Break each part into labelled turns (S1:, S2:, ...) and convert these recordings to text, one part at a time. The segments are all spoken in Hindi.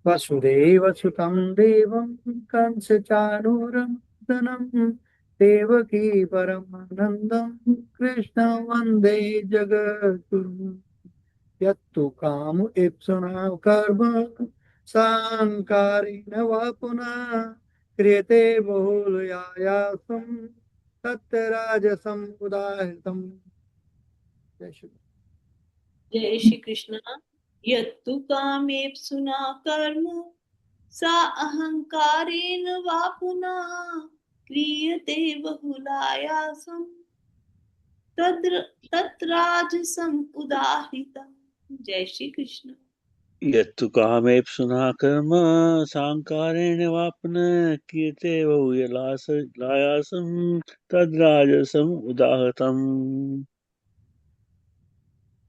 S1: वसुदेवसुतं देवं कंसचाणूरमर्दनं देवकी परमानन्दं कृष्णं वन्दे जगद्गुरुं। यत्तु काम इप्सुना कर्म साङ्कारेण वा पुनः क्रियते बहुलयायासं तत्राजसम् उदाहृतम्। जय श्री
S2: जय श्री कृष्ण। यत्तु कामेप्सुना कर्म सा अहंकारेण वा पुनः क्रियते बहुलायासं तत्राजसम् उदाहृतम्। जय श्री कृष्ण।
S3: यत्तु कामेप्सुना कर्म साङ्कारेण वाप्न क्रियते बहुलायासं तद्राजसम् उदाहतम्।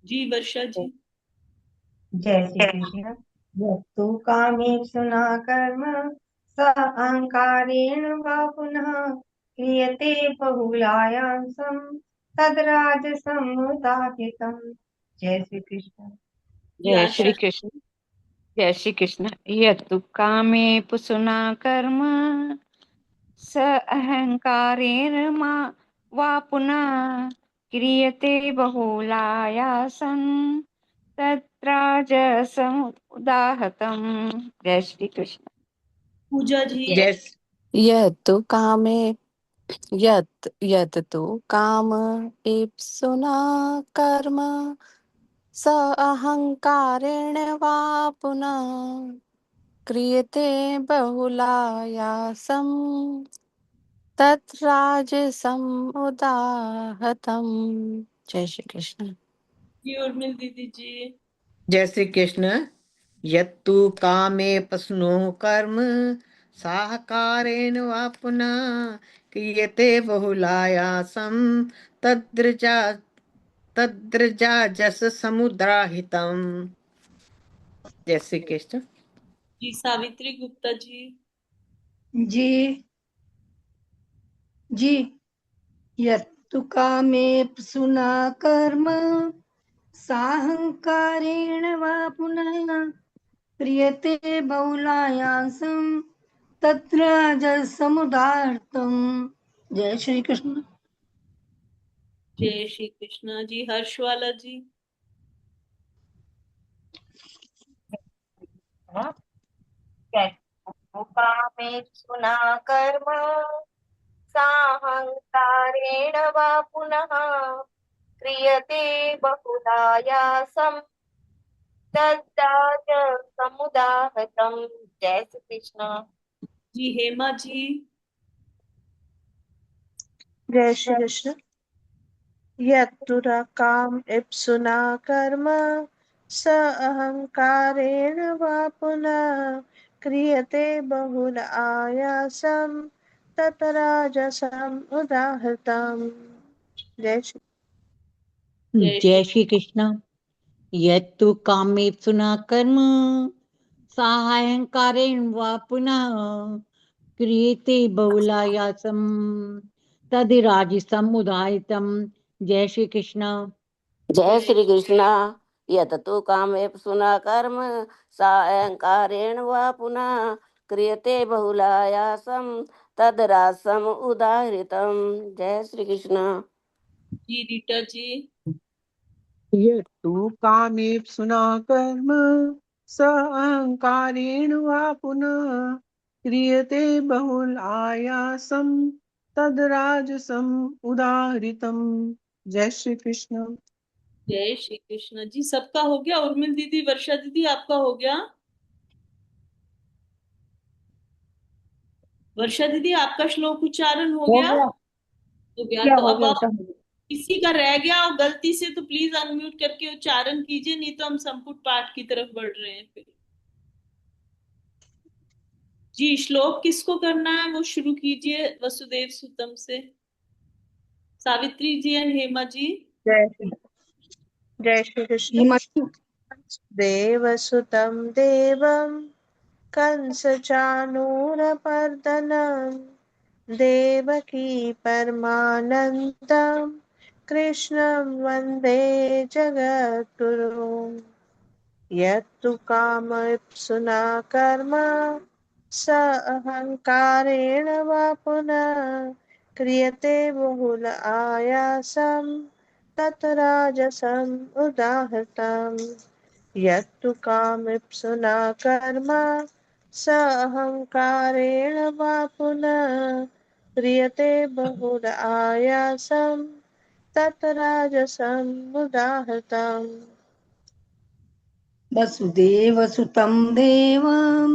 S2: जी वर्षा जी।
S4: जय श्री कृष्ण। यत्तु कामेप्सुना कर्म स अहङ्कारेण वा पुनः क्रियते बहुलायासं तद्राजसमुदाहृतम्। जय श्री कृष्ण।
S5: जय श्री कृष्ण। जय श्री कृष्ण। यत्तु कामे पुसुना कर्म स अहंकारेण वा पुनः क्रियते बहुलायासं तत्राजसम् उदाहतम्। जय श्री कृष्ण।
S2: पूजा जी।
S6: यत्तु कामे यत्तु काम इप्सुना कर्म स अहंकारेण वा पुनः क्रियते बहुलायासं तत्राजसम् उदाहतम्। जय श्री कृष्ण।
S2: जी उर्मिल दीदी जी।
S7: जय श्री कृष्ण। यत्तु कामे पस्नो कर्म साहकारेण वा पुनः क्रियते बहुलायासं तद्रजा जस समुद्राहितम्। जय श्री कृष्ण।
S2: जी सावित्री गुप्ता जी।
S8: जी यत्तु कामेप्सुना कर्म साहंकारेण वा पुनः क्रियते बहुलायासं तत्राजसमुदाहृतम्। जय श्री कृष्ण।
S2: जय श्री कृष्ण। जी हर्षवाला जी।
S4: कामेप्सुना कर्म साहंकारेण वा पुनः क्रियते बहुलायासं तद्राजसमुदाहृतम्। जय श्री कृष्ण।
S2: जी हेमा जी।
S9: जय श्री कृष्ण। यत्तु काम इप्सुना कर्म स अहंकारेण वा पुनः क्रियते बहुल आयासं ततराजसम् उदाहृतम्। जय श्री
S10: जय श्री कृष्ण। यत्तु कामेप्सुना कर्म साहंकारेण वा पुनः क्रियते बहुलायासं तद्राजसम् उदाहृतम्। जय श्री कृष्ण।
S11: जय श्री कृष्ण। यततो कामेप्सुना कर्म सायंकारेण वा पुनः क्रियते बहुलायासं तदरासम उदाहृतम्। जय श्री कृष्ण।
S2: जी रीटा जी।
S12: यत्तु कामेप्सुना कर्म स अहंकारेण वा पुनः क्रियते बहुलायासं तद्राजसम् उदाहृतम्। जय श्री कृष्ण।
S2: जय श्री कृष्ण। जी सबका हो गया। उर्मिल दीदी वर्षा दीदी आपका हो गया। वर्षा दीदी आपका श्लोक उच्चारण हो गया। हो गया तो अब आप किसी का रह गया और गलती से तो प्लीज अनम्यूट करके उच्चारण कीजिए, नहीं तो हम संपुट पाठ की तरफ बढ़ रहे हैं फिर। जी श्लोक किसको करना है वो शुरू कीजिए वसुदेव सुतम से। सावित्री जी एंड हेमा जी।
S9: जय श्री कृष्ण। देवसुतं देवं कंसचाणूरमर्दनं देवकी परमानन्दं कृष्णं वन्दे जगद्गुरुम्। यत्तु कामेप्सुना कर्म स अहङ्कारेण वा पुनः क्रियते बहुल आयासं तत् राजसम् उदाहृतम् यत्तु कामेप्सुना कर्म स अहङ्कारेण वा पुनः क्रियते बहुल आयासं तत् राजसम् उदाहृतम्
S8: वसुदेवसुतं देवं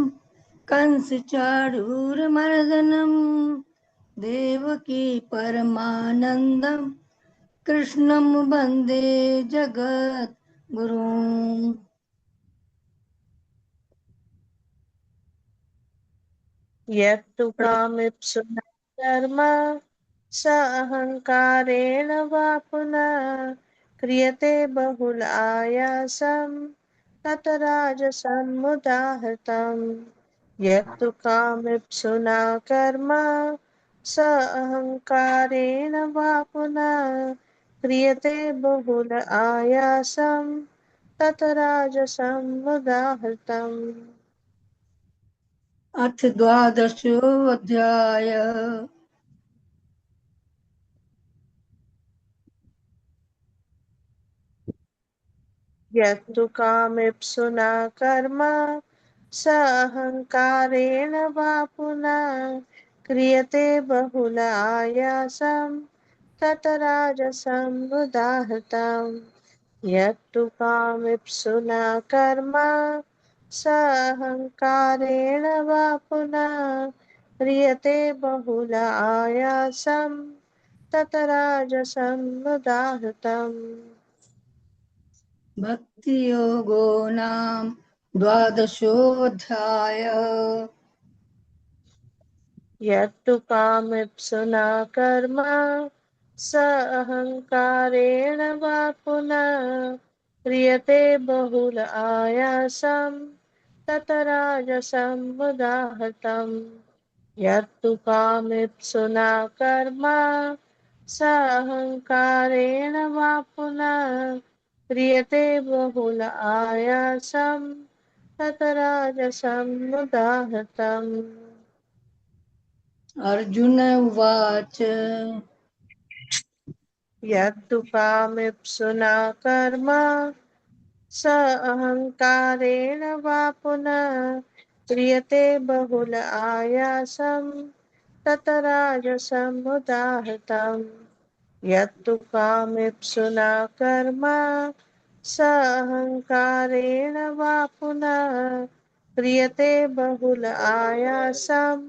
S8: कंसचाणूरमर्दनं देवकी परमानन्दं कृष्णं वन्दे जगद्गुरुम्
S9: यत्तु कामेप्सुना कर्म स अहङ्कारेण वा पुनः क्रियते बहुल आयासं तत् राजसमुदाहृतम् यत्तु कामेप्सुना कर्म स अहङ्कारेण वा पुनः क्रियते बहुल आयासं तत् राजसमुदाहृतम्
S8: अथ द्वादशोऽध्याय
S9: यत्तु कामेप्सुना कर्म स अहङ्कारेण वा पुनः क्रियते बहुल आयासं तत् राजसम् उदाहृतम् यत्तु कामेप्सुना कर्म स अहङ्कारेण वा पुनः क्रियते बहुल आयासं तत् राजसम् उदाहृतम्
S8: भक्तियोगो नाम द्वादशोऽध्याय
S9: यत्तु कामेप्सुना कर्म स अहङ्कारेण वा पुनः क्रियते बहुल आयासं तत् राजसम् उदाहृतम् यत्तु कामेप्सुना कर्म स अहङ्कारेण वा पुनः क्रियते बहुल आयासं तत् राजसम् उदाहृतम्
S8: अर्जुन उवाच
S9: यत्तु कामेप्सुना कर्म स अहङ्कारेण वा पुनः क्रियते बहुल आयासं तत् राजसम् उदाहृतम् यत्तु कामेप्सुना कर्म स अहङ्कारेण वा पुनः क्रियते बहुल आयासं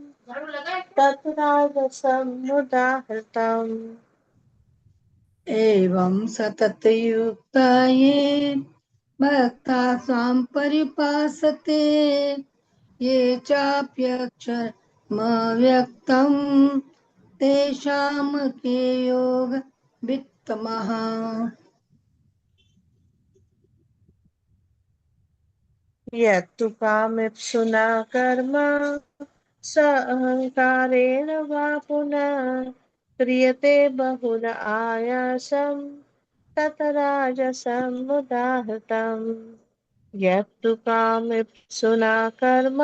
S9: तत् राजसम् उदाहृतम्
S8: एवं सततयुक्ता ये भक्ता स्वां परिपासते ये चाप्यक्षरमव्यक्तं तेषां के योग वित्तमः
S9: यत्तु कामेप्सुना कर्म स अहङ्कारेण वा पुनः क्रियते बहुल आयासं तत् राजसम् उदाहृतम् यत्तु कामेप्सुना कर्म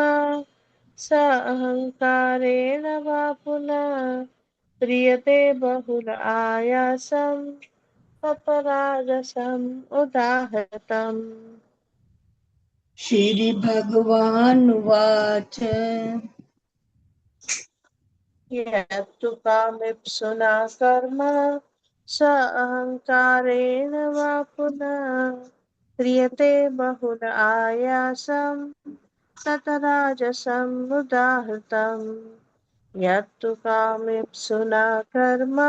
S9: स अहङ्कारेण वा पुनः क्रियते बहुल आयासं तत् राजसम् उदाहृतम्
S8: श्रीभगवानुवाच
S9: यत्तु कामेप्सुना कर्म स अहङ्कारेण वा पुनः क्रियते बहुल आयासं तत् राजसम् उदाहृतम् यत्तु कामेप्सुना कर्म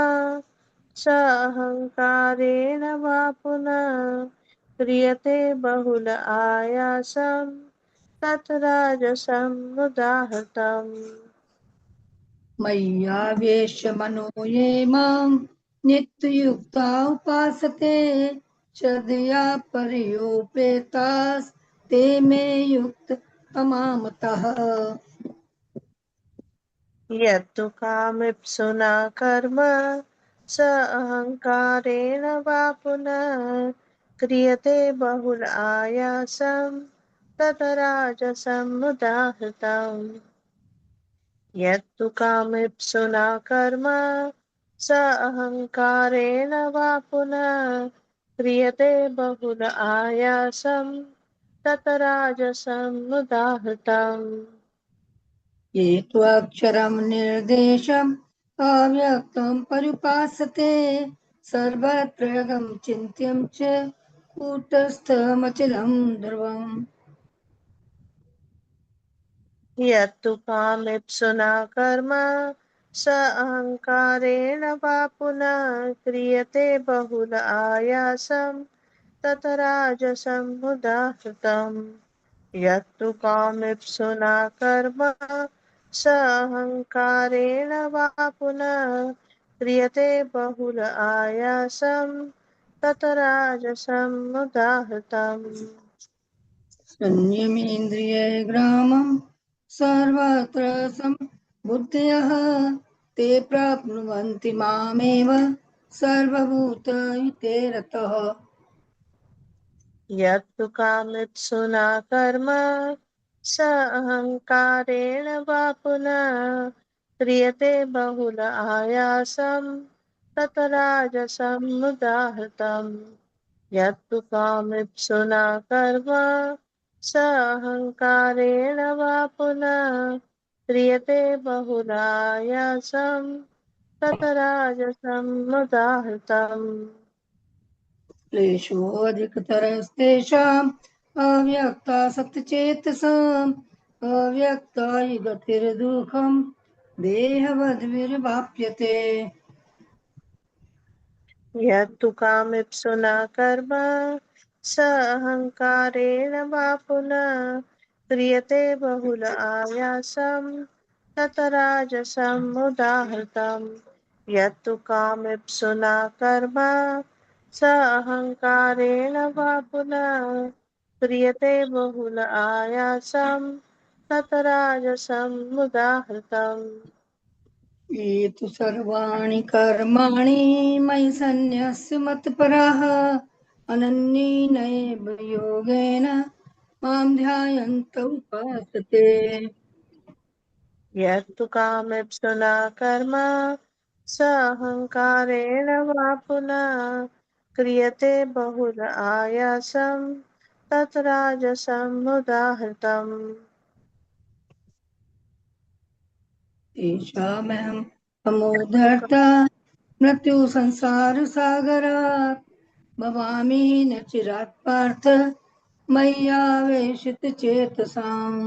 S9: स अहङ्कारेण वा पुनः क्रियते बहुल आयासं तत् राजसम् उदाहृतम्
S8: मय्यावेशमनो ये मां नित्ययुक्ता उपासते श्रद्धया पर्युपेतास्ते मे युक्ततमामतः
S9: यत्तु कामेप्सुना कर्म स अहङ्कारेण वा पुनः क्रियते बहुलायासं ततराजसम् उदाहृतम् यत्तु कामेप्सुना कर्म स अहङ्कारेण वा पुनः क्रियते बहुल आयासं ततराजसम् उदाहृतम्
S8: ये त्वक्षरं निर्देशम् अव्यक्तं पर्युपासते सर्वत्र गं चिन्त्यं च कूटस्थमचलं ध्रुवम्
S9: यत्तु कामेप्सुना कर्म स अहङ्कारेण वा पुनः क्रियते बहुल आयासं ततराजसम् उदाहृतम् यत्तु कामेप्सुना कर्म स अहङ्कारेण वा पुनः क्रियते बहुल आयासं ततराजसम् उदाहृतम्
S8: शून्यमेन्द्रियग्रामं सर्वत्र बुद्धयः ते प्राप्नुवन्ति मामेव सर्वभूतहिते रतः
S9: यत्तु कामेप्सुना कर्म स अहङ्कारेण वा पुनः क्रियते बहुल आयासं ततराजसम् उदाहृतम् यत्तु कामेप्सुना कर्म स अहङ्कारेण वा पुनः क्रियते बहुलायासं ततराजसम् उदाहृतम्
S8: क्लेशोऽधिकतरस्तेषाम् अव्यक्तासक्तचेतसाम् अव्यक्ताय गतिर्दुःखम् देहवद्भिर्वाप्यते
S9: यत्तु कामेप्सुना कर्म स अहङ्कारेण वा पुनः क्रियते बहुल आयासं ततराजसम् उदाहृतम् यत्तु कामेप्सुना कर्म स अहङ्कारेण वा पुनः क्रियते बहुल आयासं ततराजसम् उदाहृतम्
S8: ये तु सर्वाणि कर्माणि मयि सन्न्यस्य मत्पराः अनन्येनैव योगेन मां ध्यायन्त उपासते
S9: यत्तु कामेप्सुना कर्म स अहङ्कारेण वा पुनः क्रियते बहुल आयासं ततराजसम् उदाहृतम्
S8: तेषामहं समुद्धर्ता मृत्युसंसारसागरात् भवामि न चिरात् पार्थ मय्यावेशितचेतसाम्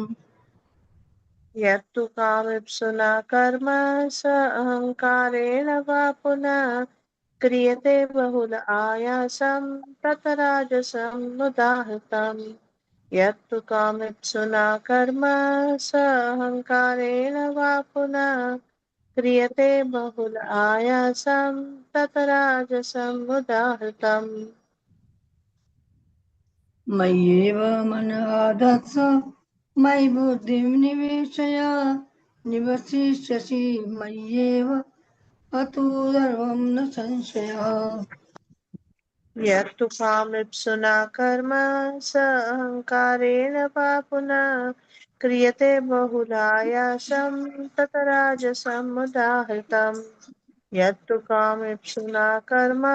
S9: यत्तु कामेप्सुना कर्म स अहङ्कारेण वा पुनः क्रियते बहुल आयासं ततराजसम् उदाहृतम् यत्तु कामेप्सुना कर्म स अहङ्कारेण वा पुनः क्रियते बहुल आयासं ततराजसम् उदाहृतम्
S8: मय्येव मन आदत्स मयि बुद्धिं निवेशय निवसिष्यसि मय्येव अतो सर्वं न संशयः
S9: यत्तु कामेप्सुना कर्म स अहङ्कारेण वा पुनः क्रियते बहुलायासं ततराजसम् उदाहृतम् यत्तु कामेप्सुना कर्म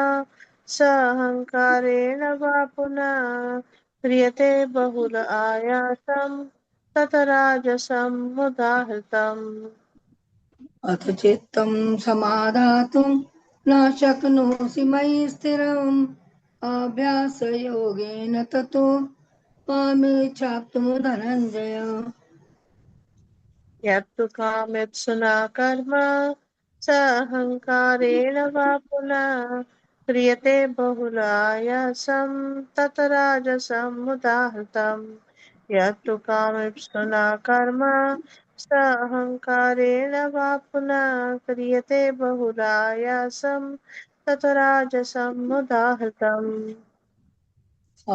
S9: स अहङ्कारेण वा पुनः क्रियते बहुल आयासं ततराजसम् उदाहृतम्
S8: अथ चित्तं समादातुं न शक्नोषि मयि स्थिरम् अभ्यासयोगेन ततो मामेच्छाप्तुं धनञ्जय
S9: यत्तु कामेप्सुना कर्म स अहङ्कारेण वा पुनः क्रियते बहुलायासं ततराजसम् उदाहृतम् यत्तु कामेप्सुना कर्म स अहङ्कारेण वा पुनः क्रियते बहुलायासं ततराजसम् उदाहृतम्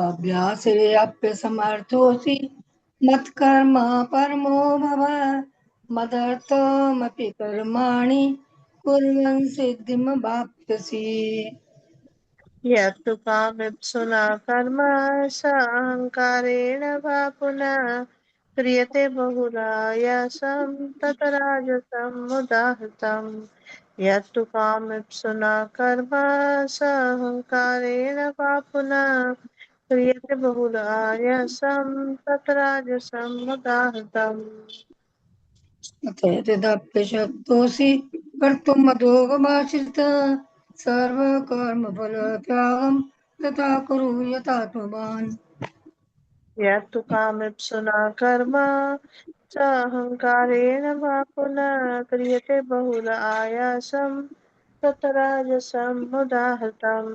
S8: अभ्यासेऽप्यसमर्थोऽसि मत्कर्म परमो भव मदर्थमपि कर्माणि कुर्वन् सिद्धिमवाप्स्यसि
S9: यत्तु कामेप्सुना कर्म स अहङ्कारेण वा पुनः क्रियते बहुलायासं ततराजसम् उदाहृतम् यत्तु कामेप्सुना कर्म स अहङ्कारेण वा पुनः क्रियते बहुलायासं ततराजसम् उदाहृतम्
S8: तथैतदप्यशक्तोऽसि कर्तुं मदोगमाश्रित सर्वकर्मफलत्यागं तथा कुरु यथात्मवान्
S9: यत्तु कामेप्सुना कर्म स अहङ्कारेण वा पुनः क्रियते बहुल आयासं ततराजसम् उदाहृतम्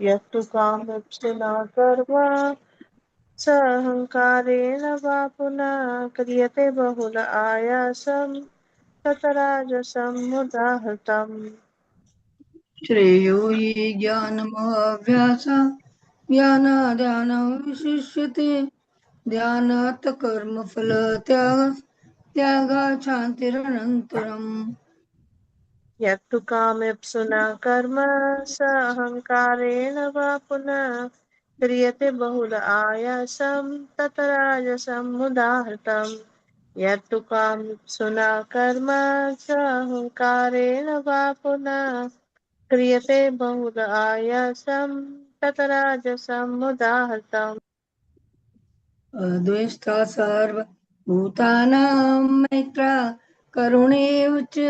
S9: यत्तु कामेप्सुना कर्म स अहङ्कारेण वा पुनः क्रियते बहुल आयासं ततराजसम् उदाहृतम्
S8: श्रेयो हि ज्ञानमभ्यास ज्ञानाध्यानं विशिष्यते ध्यानात् कर्मफलत्यागात् शान्तिरनन्तरम्
S9: यत्तु कामेप्सुना कर्म स अहङ्कारेण वा पुनः क्रियते बहुल आयासं ततराजसम् उदाहृतम् यत्तु कामेप्सुना कर्म स अहङ्कारेण वा पुनः क्रियते बहुल आयासं ततराजसम् उदाहृतम्
S8: अद्वेष्टा सर्वभूतानां मैत्रा करुणेव च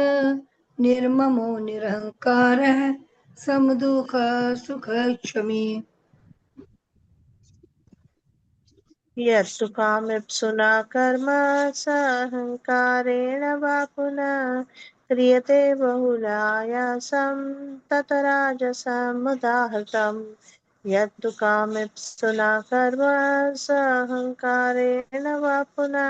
S8: निर्ममो निरहङ्कारः समदुःखः सुखक्षमी
S9: यत्तु कामेप्सुना कर्म स अहङ्कारेण वा पुनः क्रियते बहुलायासं ततराजसमुदाहृतम् यत्तु कामेप्सुना कर्म स अहङ्कारेण वा पुनः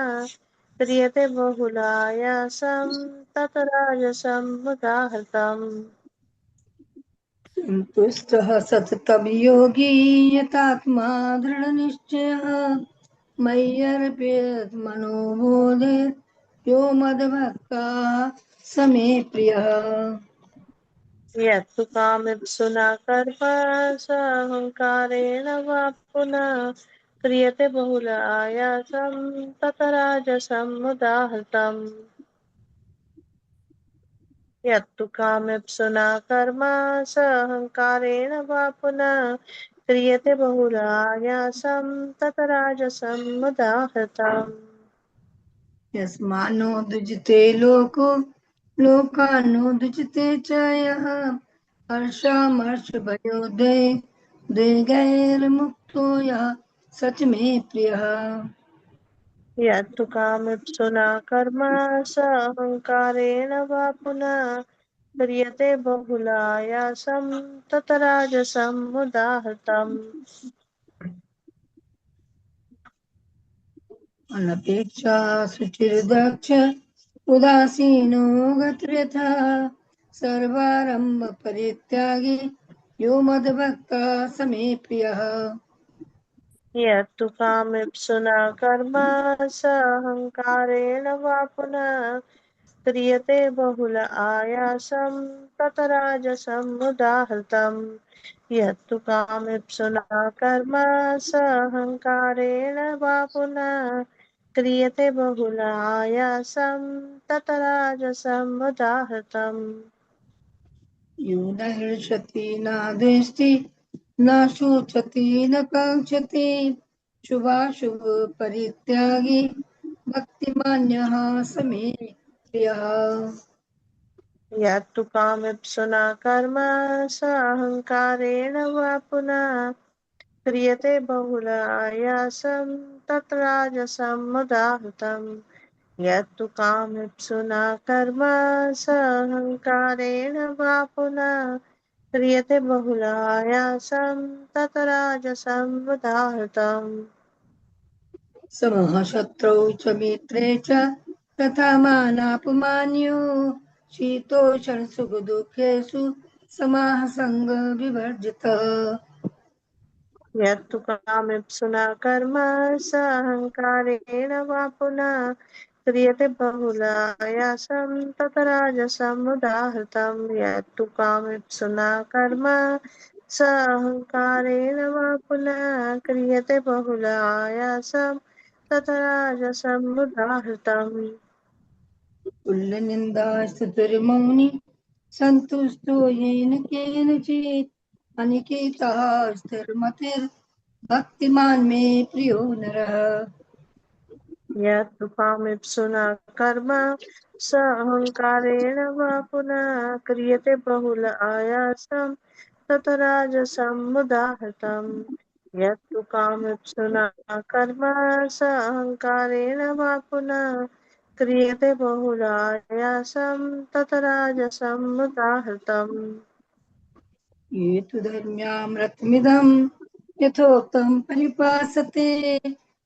S9: क्रियते बहुलायासं ततराजसमुदाहृतम्
S8: सन्तुष्टः सततं योगी यतात्मा दृढनिश्चयः मय्यर्पयत् मनोबोधे यो मद्भक्तः स मे प्रियः
S9: यत्तु कामेप्सुना कर्म स अहङ्कारेण वा पुनः क्रियते बहुल आयासं ततराजसम् उदाहृतम् यत्तु कामेप्सुना कर्म स अहङ्कारेण वा पुनः क्रियते बहुल आयासं ततराजसम् उदाहृतम्
S8: यस्मान्नो दुजते लोको लोकानो दुजते च यः हर्षामर्षभयोदये द्वेगैर्मुक्तो यः सच मे प्रियः
S9: यत्तु कामेप्सुना कर्म स अहङ्कारेण वा पुनः क्रियते बहुलायासं ततराजसम् उदाहृतम्
S8: अनपेक्षा सुचिर्दक्ष उदासीनो गतव्यथा सर्वारम्भ परित्यागी यो मद्भक्तः स मे प्रियः
S9: यत्तु कामेप्सुना कर्म स अहङ्कारेण वा पुनः क्रियते बहुल आयासं ततराजसम् उदाहृतम् यत्तु कामेप्सुना कर्म स अहङ्कारेण वा पुनः क्रियते बहुल आयासं ततराजसम् उदाहृतम्
S8: यो न हृष्यति न द्वेष्टि न शोचति न काङ्क्षति शुभाशुभ परित्यागी भक्तिमान्यः स मे प्रियः
S9: यत्तु कामेप्सुना कर्म स अहङ्कारेण वा पुनः क्रियते बहुल आयासं ततराजसम् उदाहृतम् यत्तु कामेप्सुना कर्म स अहङ्कारेण वा पुनः क्रियते बहुल आयासं ततराजसम् उदाहृतम्
S8: समः शत्रौ च मित्रे च तथा मानापमान्यो शीतोष्णसुखदुःखेषु समाः सङ्गविवर्जितः
S9: यत्तु कामेप्सुना कर्म स अहङ्कारेण वा पुनः क्रियते बहुलायासं ततराजसम् उदाहृतम् यत्तु कामेप्सुना कर्म स अहङ्कारेण वा पुनः क्रियते बहुलायासं तथा राजसमुदाहृतम्।
S8: तुल्यनिन्दा स्तुतिर्मौनि सन्तुष्टो येन केनचित् अनिकेतः स्थिरमतिर्भक्तिमान् मे प्रियो नरः।
S9: यत्तु कामेप्सुना कर्म स अहङ्कारेण वा पुनः क्रियते बहुल आयासं तत् राजसमुदाहृतम्। यत्तु कामेप्सुना कर्म स अहङ्कारेण वा पुनः क्रियते बहुल आयासं तत् राजसमुदाहृतम्।
S8: ये तु धर्म्यामृतमिदं यथोक्तं परिपासते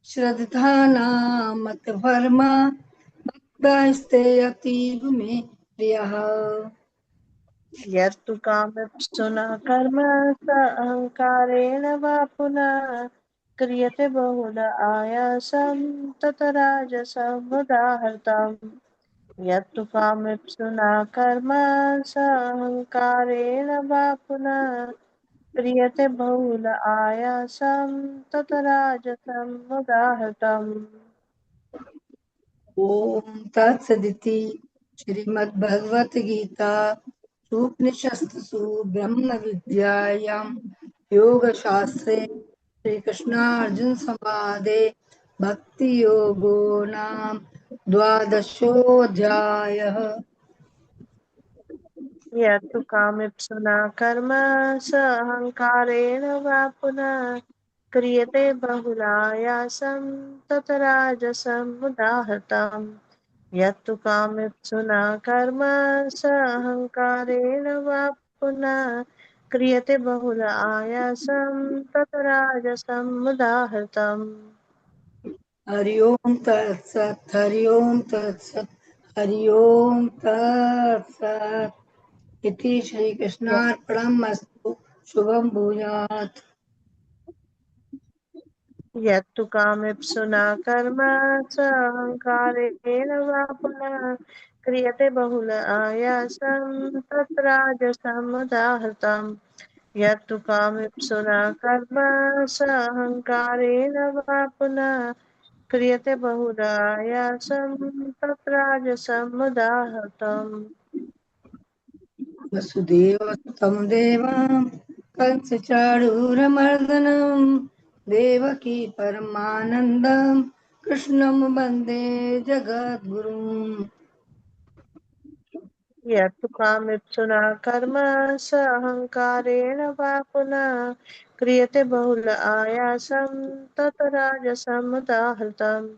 S8: श्रद्धानामतपर्मा भक्तास्ते अतीव मे प्रियः।
S9: यत्तु कामेप्सुना कर्म स अहङ्कारेण वा पुनः क्रियते बहुल आयासं तत् राजसमुदाहृतम्। यत्तु कामेप्सुना कर्म स अहङ्कारेण वा पुनः क्रियते बहुल आयासं तत् राजसमुदाहृतम्।
S8: ओम तत्सदिति श्रीमद्भगवद्गीता उपनिषत्सु ब्रह्म विद्यायां योगशास्त्रे श्रीकृष्णार्जुन संवादे भक्ति योगो नाम द्वादशोऽध्यायः।
S9: यत्तु कामेप्सुना कर्म स अहङ्कारेण वा पुनः क्रियते बहुलायासं तत् राजसमुदाहृतम्। यत्तु कामेप्सुना कर्म स अहङ्कारेण वा पुनः क्रियते बहुल आयासं तत् राजसमुदाहृतम्।
S8: हरि ओम तत्सत् हरि ओम तत्सत् हरि ओम तत्सत् इति श्रीकृष्णार्पणमस्तु। शुभं भूयात्।
S9: यत्तु कामेप्सुना कर्म स अहङ्कारेण वा पुनः क्रियते बहुल आयासं तत् राजसमुदाहृतम्। यत्तु कामेप्सुना कर्म स अहङ्कारेण वा पुनः क्रियते बहुल आयासं तत् राजसमुदाहृतम्।
S8: वसुदेवसुतं देवां कंसचारूरमर्दनं देवकी परमानन्दं कृष्णं वन्दे जगद्गुरुम्।
S9: यत्तु कामेप्सुना कर्म स अहङ्कारेण वा पुनः क्रियते बहुल आयासं तत् राजसमुदाहृतम्।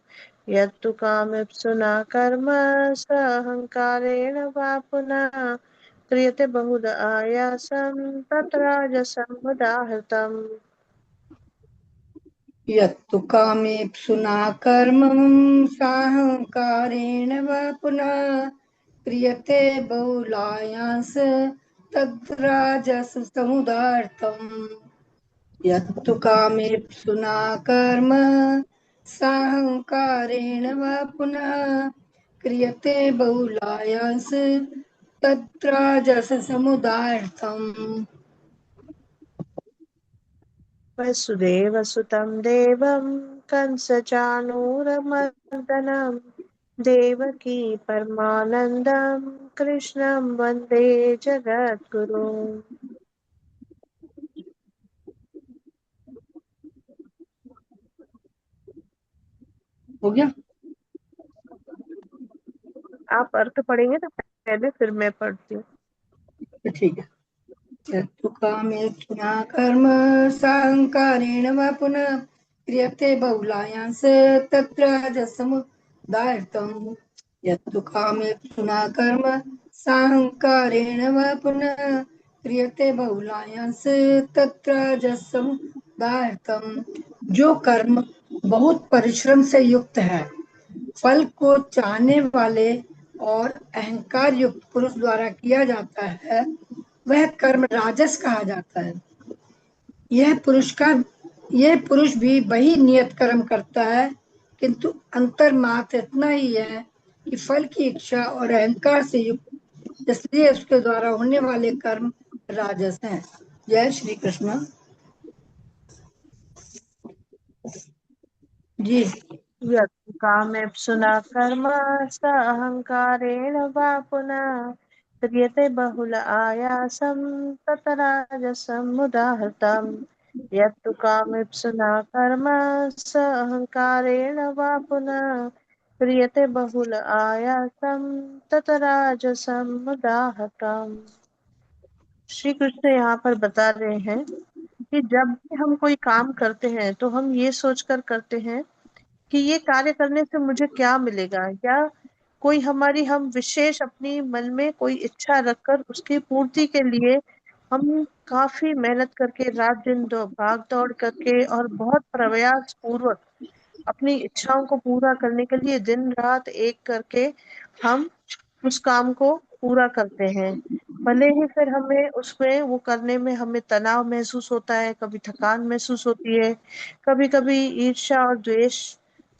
S9: यत्तु कामेप्सुना कर्म स अहङ्कारेण वा पुनः क्रियते बहुल आयासं तत् राजसमुदाहृतम्।
S8: यत्तु कामेप्सुना कर्मं साहङ्कारेण वा पुनः क्रियते बहुलायास तद्राजसमुदार्थम्। यत्तु कामेप्सुना कर्म साहङ्कारेण वा पुनः क्रियते बहुलायास तद्राजसमुदार्थम्।
S9: वसुदेवसुतं देवं कंसचाणूरमर्दनं देवकी परमानन्दं कृष्णं वन्दे जगद्गुरुम्।
S8: हो गया?
S9: आप अर्थ पढ़ेंगे तो पहले फिर मैं पढ़ती हूँ।
S8: ठीक है। यत्तु कामेप्सुना कर्म साहङ्कारेण वा पुनः क्रियते बहुलायांस तद्राजसमुदाहृतम्। यत्तु कामेप्सुना कर्म साहङ्कारेण वा पुनः क्रियते बहुलायांस तद्राजसमुदाहृतम्। जो कर्म बहुत परिश्रम से युक्त है, फल को चाहने वाले और अहंकार युक्त पुरुष द्वारा किया जाता है, वह कर्म राजस कहा जाता है। यह पुरुष भी वही नियत कर्म करता है, किंतु अंतर मात्र इतना ही है कि फल की इच्छा और अहंकार से युक्त, इसलिए उसके द्वारा होने वाले कर्म राजस हैं। जय श्री कृष्ण जी।
S9: यत् कामेप्सुना कर्म स अहङ्कारेण वा पुनः क्रियते बहुल आयासं ततराजसमुदाहृतम्। यत्तु कामेप्सुना कर्म स अहङ्कारेण वा पुनः क्रियते बहुल आयासं ततराजसमुदाहृतम्। श्री कृष्ण यहाँ पर बता रहे हैं कि जब भी हम कोई काम करते हैं तो हम ये सोचकर करते हैं कि ये कार्य करने से मुझे क्या मिलेगा, या कोई हमारी हम विशेष अपनी मन में कोई इच्छा रखकर उसकी पूर्ति के लिए हम काफी मेहनत करके रात दिन भाग दौड़ करके और बहुत प्रयास पूर्वक अपनी इच्छाओं को पूरा करने के लिए दिन रात एक करके हम उस काम को पूरा करते हैं। भले ही फिर हमें उसमें वो करने में हमें तनाव महसूस होता है, कभी थकान महसूस होती है, कभी कभी ईर्ष्या और द्वेष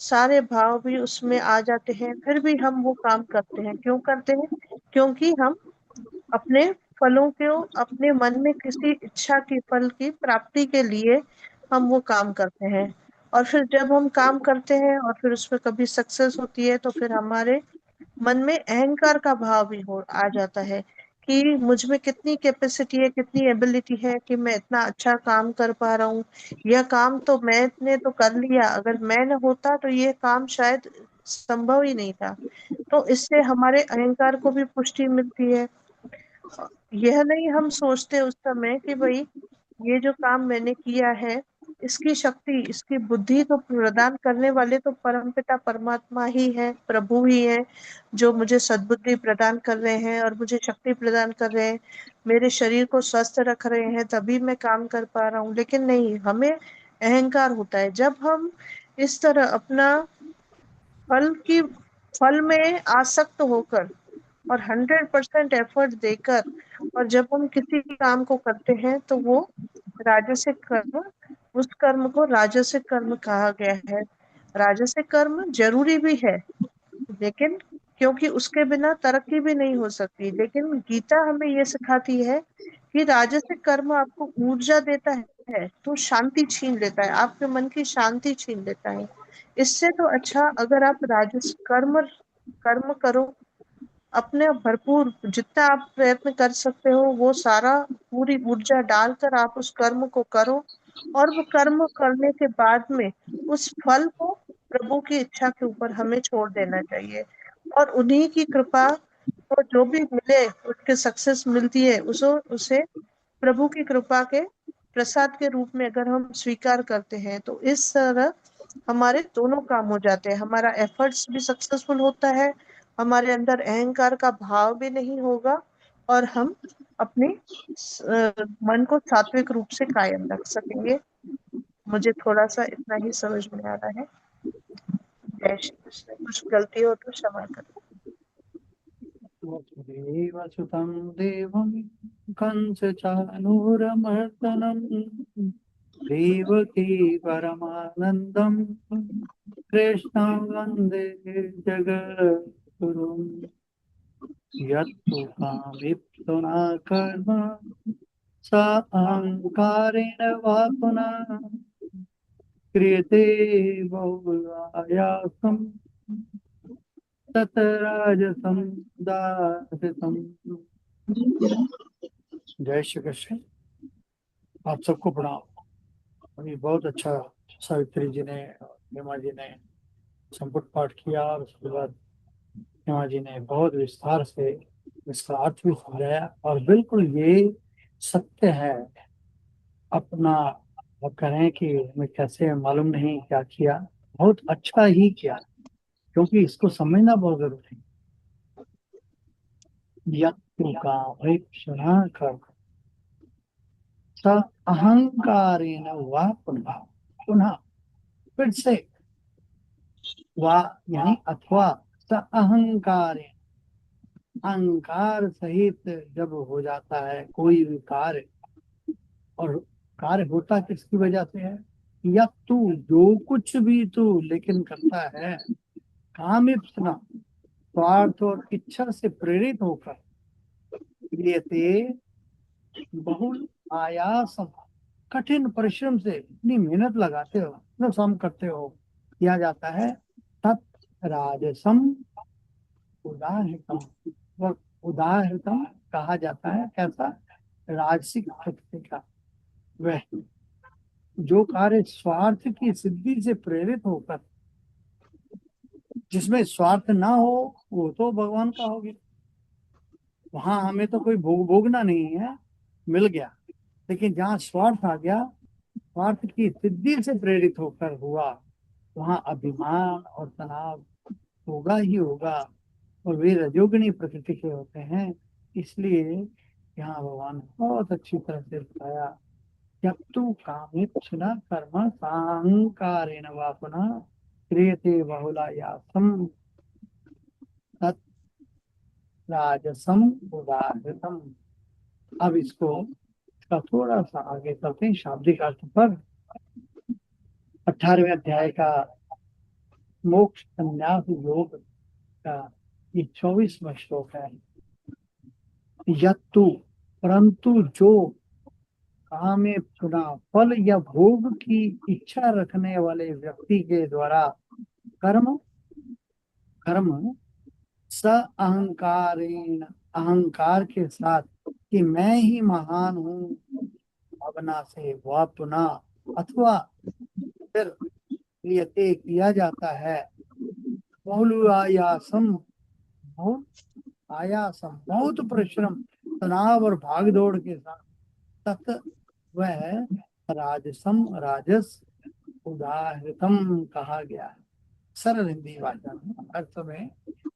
S9: सारे भाव भी उसमें आ जाते हैं, फिर भी हम वो काम करते हैं। क्यों करते हैं? क्योंकि हम अपने फलों को अपने मन में किसी इच्छा की फल की प्राप्ति के लिए हम वो काम करते हैं। और फिर जब हम काम करते हैं और फिर उसमें कभी सक्सेस होती है तो फिर हमारे मन में अहंकार का भाव भी हो आ जाता है कि मुझ में कितनी कैपेसिटी है, कितनी एबिलिटी है कि मैं इतना अच्छा काम कर पा रहा हूँ। यह काम तो मैंने तो कर लिया, अगर मैं न होता तो ये काम शायद संभव ही नहीं था। तो इससे हमारे अहंकार को भी पुष्टि मिलती है। यह नहीं हम सोचते उस समय कि भाई ये जो काम मैंने किया है, इसकी शक्ति, इसकी बुद्धि तो प्रदान करने वाले तो परमपिता परमात्मा ही है, प्रभु ही है, जो मुझे सद्बुद्धि प्रदान कर रहे हैं और मुझे शक्ति प्रदान कर रहे हैं, मेरे शरीर को स्वस्थ रख रहे हैं, तभी मैं काम कर पा रहा हूँ। लेकिन नहीं, हमें अहंकार होता है। जब हम इस तरह अपना फल में आसक्त होकर और 100% एफर्ट देकर और जब हम किसी काम को करते हैं तो वो राजसिक कर्म, उस कर्म को राजसिक कर्म कहा गया है। राजसिक कर्म जरूरी भी है, लेकिन क्योंकि उसके बिना तरक्की भी नहीं हो सकती। लेकिन गीता हमें ये सिखाती है कि राजसिक कर्म आपको ऊर्जा देता है तो शांति छीन लेता है, आपके मन की शांति छीन लेता है। इससे तो अच्छा अगर आप राजस कर्म करो, अपने भरपूर जितना आप प्रयत्न कर सकते हो वो सारा पूरी ऊर्जा डालकर आप उस कर्म को करो, और वो कर्म करने के बाद में उस फल को प्रभु की इच्छा के ऊपर हमें छोड़ देना चाहिए। और उन्हीं की कृपा को जो भी मिले, उसके सक्सेस मिलती है, उसे प्रभु की कृपा के प्रसाद के रूप में अगर हम स्वीकार करते हैं तो इस तरह हमारे दोनों काम हो जाते हैं। हमारा एफर्ट्स भी सक्सेसफुल होता है, हमारे अंदर अहंकार का भाव भी नहीं होगा, और हम अपने मन को सात्विक रूप से कायम रख सकेंगे। मुझे थोड़ा सा इतना ही समझ में आ रहा है। जय श्री कृष्ण। कुछ गलती हो तो क्षमा करें।
S1: वसुदेवसुतं देवं कंसचानूरमर्दनं देवकी परमानन्दं कृष्णं वन्दे जगद्गुरुं। यत्तु कामेप्सुना कर्म स अहङ्कारेण वा पुनः क्रियते बहुलायासं तत् राजसं दासितं। जय श्री कृष्ण। आप सबको प्रणाम। अभी बहुत अच्छा सावित्री जी ने, हेमा जी ने संपुट पाठ किया और उसके बाद हेमा जी ने बहुत विस्तार से इसका अर्थ भी समझाया, और बिल्कुल ये सत्य है। अपना अब करें कि हमें कैसे मालूम नहीं क्या किया, बहुत अच्छा ही किया, क्योंकि इसको समझना बहुत जरूरी है। यत्तु कामेप्सुना कर्म स अहंकारेण वा पुनः, पुनः फिर से, वा यानी अथवा, स अहंकारेण, अहंकार सहित जब हो जाता है कोई भी कार्य, और कार्य होता किसकी वजह से है? या तू जो कुछ भी तू लेकिन करता है कामेप्सुना, स्वार्थ और इच्छा से प्रेरित होकर, क्रियते बहुल आयासम, कठिन परिश्रम से इतनी मेहनत लगाते हो, इतना श्रम करते हो, किया जाता है, तत् राजसम उदाहृतम, और उदाहृतम कहा जाता है। कैसा? राजसिक प्रकृति का। वह जो कार्य स्वार्थ की सिद्धि से प्रेरित होकर, जिसमें स्वार्थ ना हो, वो तो भगवान का होगी। वहां हमें तो कोई भोगना नहीं है, मिल गया। लेकिन जहाँ स्वार्थ आ गया, स्वार्थ की सिद्धि से प्रेरित होकर हुआ, वहां अभिमान और तनाव होगा ही होगा, और वे रजोगुणी प्रकृति के होते हैं। इसलिए यहाँ भगवान बहुत अच्छी तरह से बताया, जब तू कामेप्सुना कर्म साहंकारेण वा पुनः क्रियते बहुलायासम तत् राजसम उदाहृतम। अब इसको थोड़ा सा आगे चलते हैं शाब्दिक अर्थ पर। 18वें अध्याय का मोक्ष संन्यास योग का ये 24वां श्लोक है। यत्तु, परंतु जो, कामे पुना, फल या भोग की इच्छा रखने वाले व्यक्ति के द्वारा कर्म स अहंकारेण, अहंकार के साथ कि मैं ही महान हूँ भावना से, वह पुनः अथवा फिर क्रियते किया जाता है, बहुलायासम, बहुत आयासम, बहुत परिश्रम, तनाव और भागदौड़ के साथ, तत् वह राजसम, राजस उदाहृतम कहा गया है। सरल हिंदी भाषा में अर्थ में,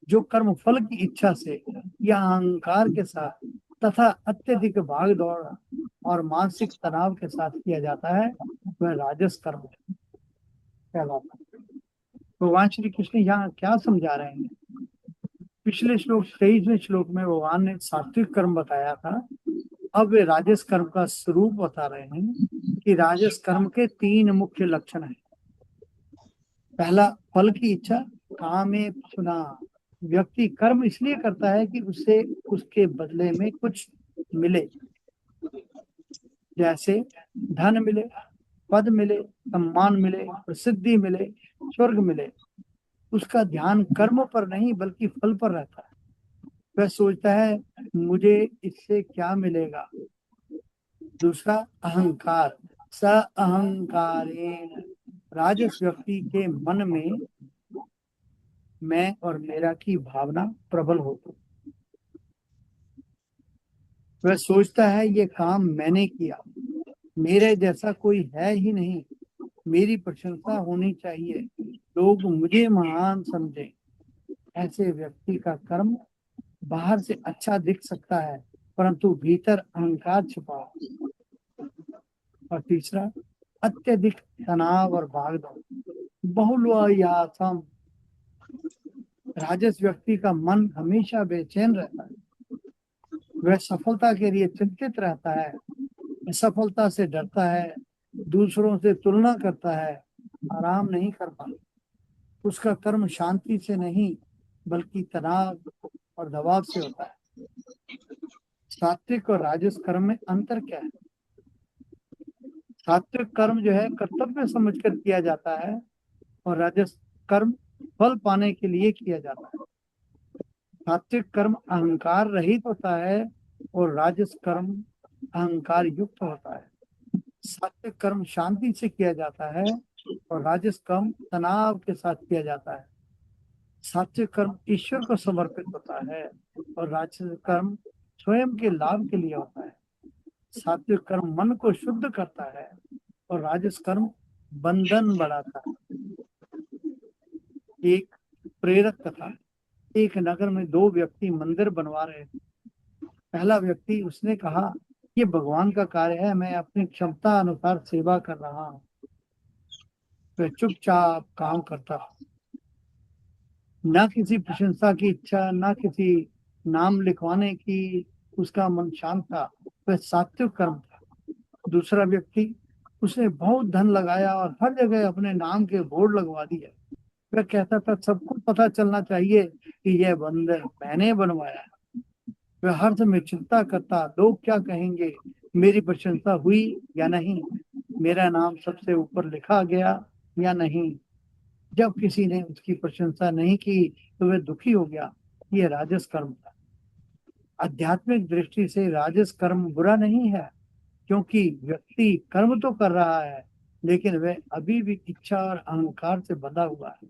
S1: जो कर्म फल की इच्छा से या अहंकार के साथ तथा अत्यधिक भाग दौड़ और मानसिक तनाव के साथ किया जाता है, वह राजस कर्म कहलाता है। भगवान श्री कृष्ण यहाँ क्या समझा रहे हैं? पिछले श्लोक 23वें श्लोक में भगवान ने सात्विक कर्म बताया था। अब वे राजस कर्म का स्वरूप बता रहे हैं कि राजस कर्म के 3 मुख्य लक्षण हैं। पहला, फल की इच्छा, कामे सुना, व्यक्ति कर्म इसलिए करता है कि उससे उसके बदले में कुछ मिले, जैसे धन मिले, पद मिले, सम्मान मिले, प्रसिद्धि मिले, स्वर्ग मिले। उसका ध्यान कर्म पर नहीं बल्कि फल पर रहता है। वह सोचता है मुझे इससे क्या मिलेगा। दूसरा, अहंकार, स अहंकारेण, राजस व्यक्ति के मन में मैं और मेरा की भावना प्रबल होती। वह सोचता है ये काम मैंने किया, मेरे जैसा कोई है ही नहीं, मेरी प्रशंसा होनी चाहिए, लोग मुझे महान समझें। ऐसे व्यक्ति का कर्म बाहर से अच्छा दिख सकता है, परंतु भीतर अहंकार छुपा है। और तीसरा, अत्यधिक तनाव और भागदौड़, बहुलायासम, राजस व्यक्ति का मन हमेशा बेचैन रहता है। वह सफलता के लिए चिंतित रहता है, असफलता से डरता है, दूसरों से तुलना करता है, आराम नहीं कर पाता। उसका कर्म शांति से नहीं बल्कि तनाव और दबाव से होता है। सात्विक और राजस कर्म में अंतर क्या है? सात्विक कर्म जो है कर्तव्य समझकर किया जाता है, और राजस कर्म फल पाने के लिए किया जाता है। सात्विक कर्म अहंकार रहित होता है और राजस कर्म अहंकार युक्त होता है। सात्विक कर्म शांति से किया जाता है और राजस कर्म तनाव के साथ किया जाता है। सात्विक कर्म ईश्वर को समर्पित होता है और राजस कर्म स्वयं के लाभ के लिए होता है। सात्विक कर्म मन को शुद्ध करता है और राजस कर्म बंधन बढ़ाता है। एक प्रेरक कथा। एक नगर में 2 व्यक्ति मंदिर बनवा रहे थे। पहला व्यक्ति, उसने कहा ये भगवान का कार्य है, मैं अपनी क्षमता अनुसार सेवा कर रहा हूँ। वह चुपचाप काम करता, ना किसी प्रशंसा की इच्छा, ना किसी नाम लिखवाने की, उसका मन शांत था। वह सात्विक कर्म था। दूसरा व्यक्ति, उसने बहुत धन लगाया और हर जगह अपने नाम के बोर्ड लगवा दिए। वह कहता था सबको पता चलना चाहिए कि यह मंदिर मैंने बनवाया है। वह हर समय चिंता करता, लोग क्या कहेंगे, मेरी प्रशंसा हुई या नहीं, मेरा नाम सबसे ऊपर लिखा गया या नहीं। जब किसी ने उसकी प्रशंसा नहीं की तो वह दुखी हो गया। ये राजस कर्म था। आध्यात्मिक दृष्टि से राजस कर्म बुरा नहीं है, क्योंकि व्यक्ति कर्म तो कर रहा है लेकिन वह अभी भी इच्छा और अहंकार से बंधा हुआ है।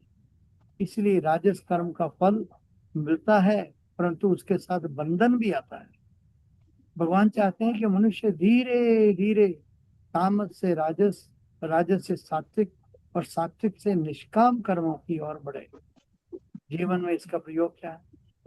S1: इसलिए राजस कर्म का फल मिलता है, परंतु उसके साथ बंधन भी आता है। भगवान चाहते हैं कि मनुष्य धीरे धीरे तामस से राजस, राजस से सात्विक और सात्विक से निष्काम कर्मों की ओर बढ़े। जीवन में इसका प्रयोग क्या है?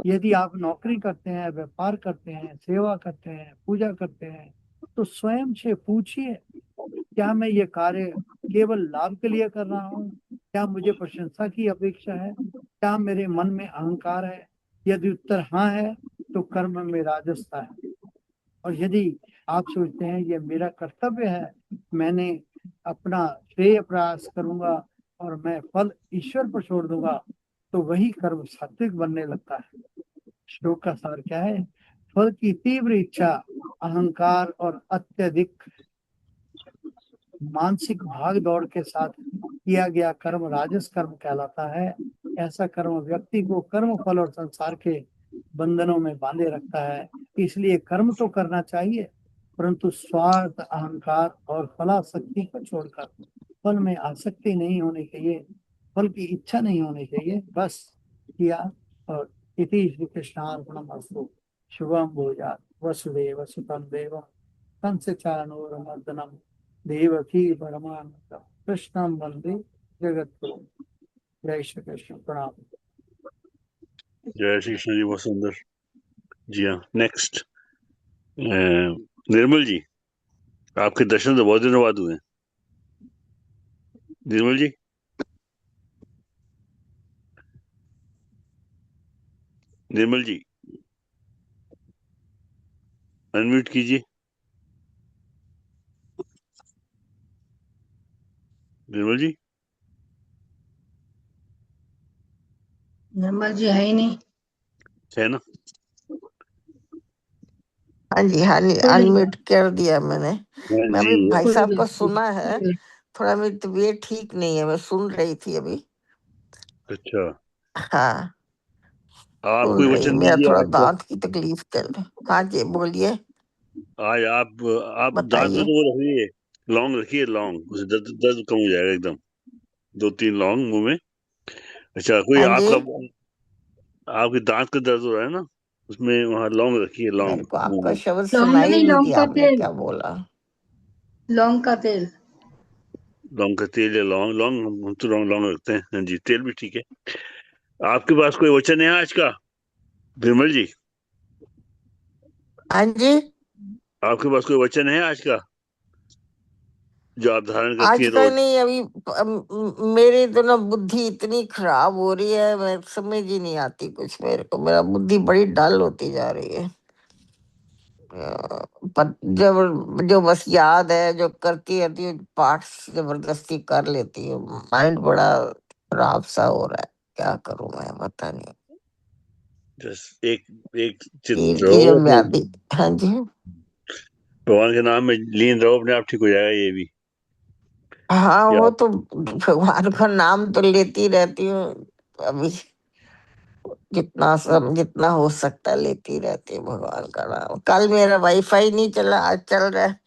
S1: यदि आप नौकरी करते हैं, व्यापार करते हैं, सेवा करते हैं, पूजा करते हैं, तो स्वयं से पूछिए, क्या मैं ये कार्य केवल लाभ के लिए कर रहा हूँ? क्या मुझे प्रशंसा की अपेक्षा है? क्या मेरे मन में अहंकार है? यदि उत्तर हाँ है तो कर्म में राजसता है। और यदि आप सोचते हैं ये मेरा कर्तव्य है, मैंने अपना श्रेय प्रयास करूंगा और मैं फल ईश्वर पर छोड़ दूंगा, तो वही कर्म सात्विक बनने लगता है। श्लोक का सार क्या है? फल की तीव्र इच्छा, अहंकार और अत्यधिक मानसिक भाग दौड़ के साथ किया गया कर्म राजस कर्म कहलाता है। ऐसा कर्म व्यक्ति को कर्म फल और संसार के बंधनों में बांधे रखता है। इसलिए कर्म तो करना चाहिए, परंतु स्वार्थ, अहंकार और फलासक्ति को छोड़कर। फल में आसक्ति नहीं होनी चाहिए, फल की इच्छा नहीं होनी चाहिए, बस किया और इति श्री कृष्णार्पणमस्तु। शुभम भूयात्। वसुदेव सुतं देवं कंस चाणूरमर्दनम देवकी परमानंदम कृष्णं वंदे जगद्गुरुं। जय श्री कृष्ण। प्रणाम।
S3: जय श्री कृष्ण जी, बहुत सुंदर जी। हाँ, नेक्स्ट निर्मल जी, आपके दर्शन तो बहुत दिनों बाद हुए। निर्मल जी, निर्मल जी अनम्यूट कीजिए। निर्मल जी,
S8: निर्मल जी है ही नहीं।
S3: है ना?
S11: हाँ जी, अनम्यूट कर दिया मैंने।
S3: हाँ
S11: मैं
S3: जी।
S11: अभी भाई साहब को सुना है, थोड़ा मेरी तबीयत ठीक नहीं है, मैं सुन रही थी अभी।
S3: अच्छा,
S11: हाँ,
S3: आप
S11: सुन
S3: कोई
S11: रही,
S3: वचन
S11: मेरा
S3: दीजिए
S11: थोड़ा
S3: आज का।
S11: दांत की तकलीफ चल रही। हाँ जी, बोलिए,
S3: आज आप दांत में
S11: बताइए।
S3: तो वो रखिए, लौंग रखिए, लौंग, उससे दर्द दर्द कम हो जाएगा एकदम। 2-3 लौंग मुंह में। अच्छा, कोई
S11: हाँ जी,
S3: आपका, आपके दांत का दर्द हो रहा है ना, उसमें वहाँ लौंग रखिए,
S11: मेरे
S3: लौंग
S11: को
S3: मुंह
S11: आपका
S3: में।
S11: शब्द
S8: लौंग
S11: सुनाई
S8: नहीं,
S11: नहीं
S8: लौंग
S11: दिया,
S8: का
S11: आपने
S8: तेल,
S11: क्या बोला?
S8: लौंग का तेल।
S3: लौंग का तेल या लौंग, लौंग हम तो लौंग लौंग रखते हैं। हाँ जी, तेल भी ठीक है। आपके पास कोई वचन है आज का, विमल जी?
S11: हाँ जी,
S3: आपके पास कोई वचन है आज का जो आप धारण करती
S11: आज
S3: है
S11: का
S3: रोज?
S11: नहीं, अभी मेरी तो ना बुद्धि इतनी खराब हो रही है, मैं समझ ही नहीं आती कुछ मेरे को, मेरा बुद्धि बड़ी डल होती जा रही है। पर जब जो बस याद है, जो करती रहती है पाठ, जबरदस्ती कर लेती हूँ। माइंड बड़ा खराब सा हो रहा है, क्या करूं मैं, पता नहीं।
S3: जस्ट एक एक
S11: पीर
S3: चित्त
S11: की जो
S3: रहो अपने,
S11: व्याधि। हाँ जी,
S3: भगवान के नाम में लीन रहो, अपने आप ठीक हो जाएगा ये भी।
S11: हाँ
S3: या
S11: वो तो भगवान का नाम तो लेती रहती हूँ अभी, जितना हो सकता है लेती रहती हूँ भगवान का नाम। कल मेरा वाईफाई नहीं चला, आज चल रहा है।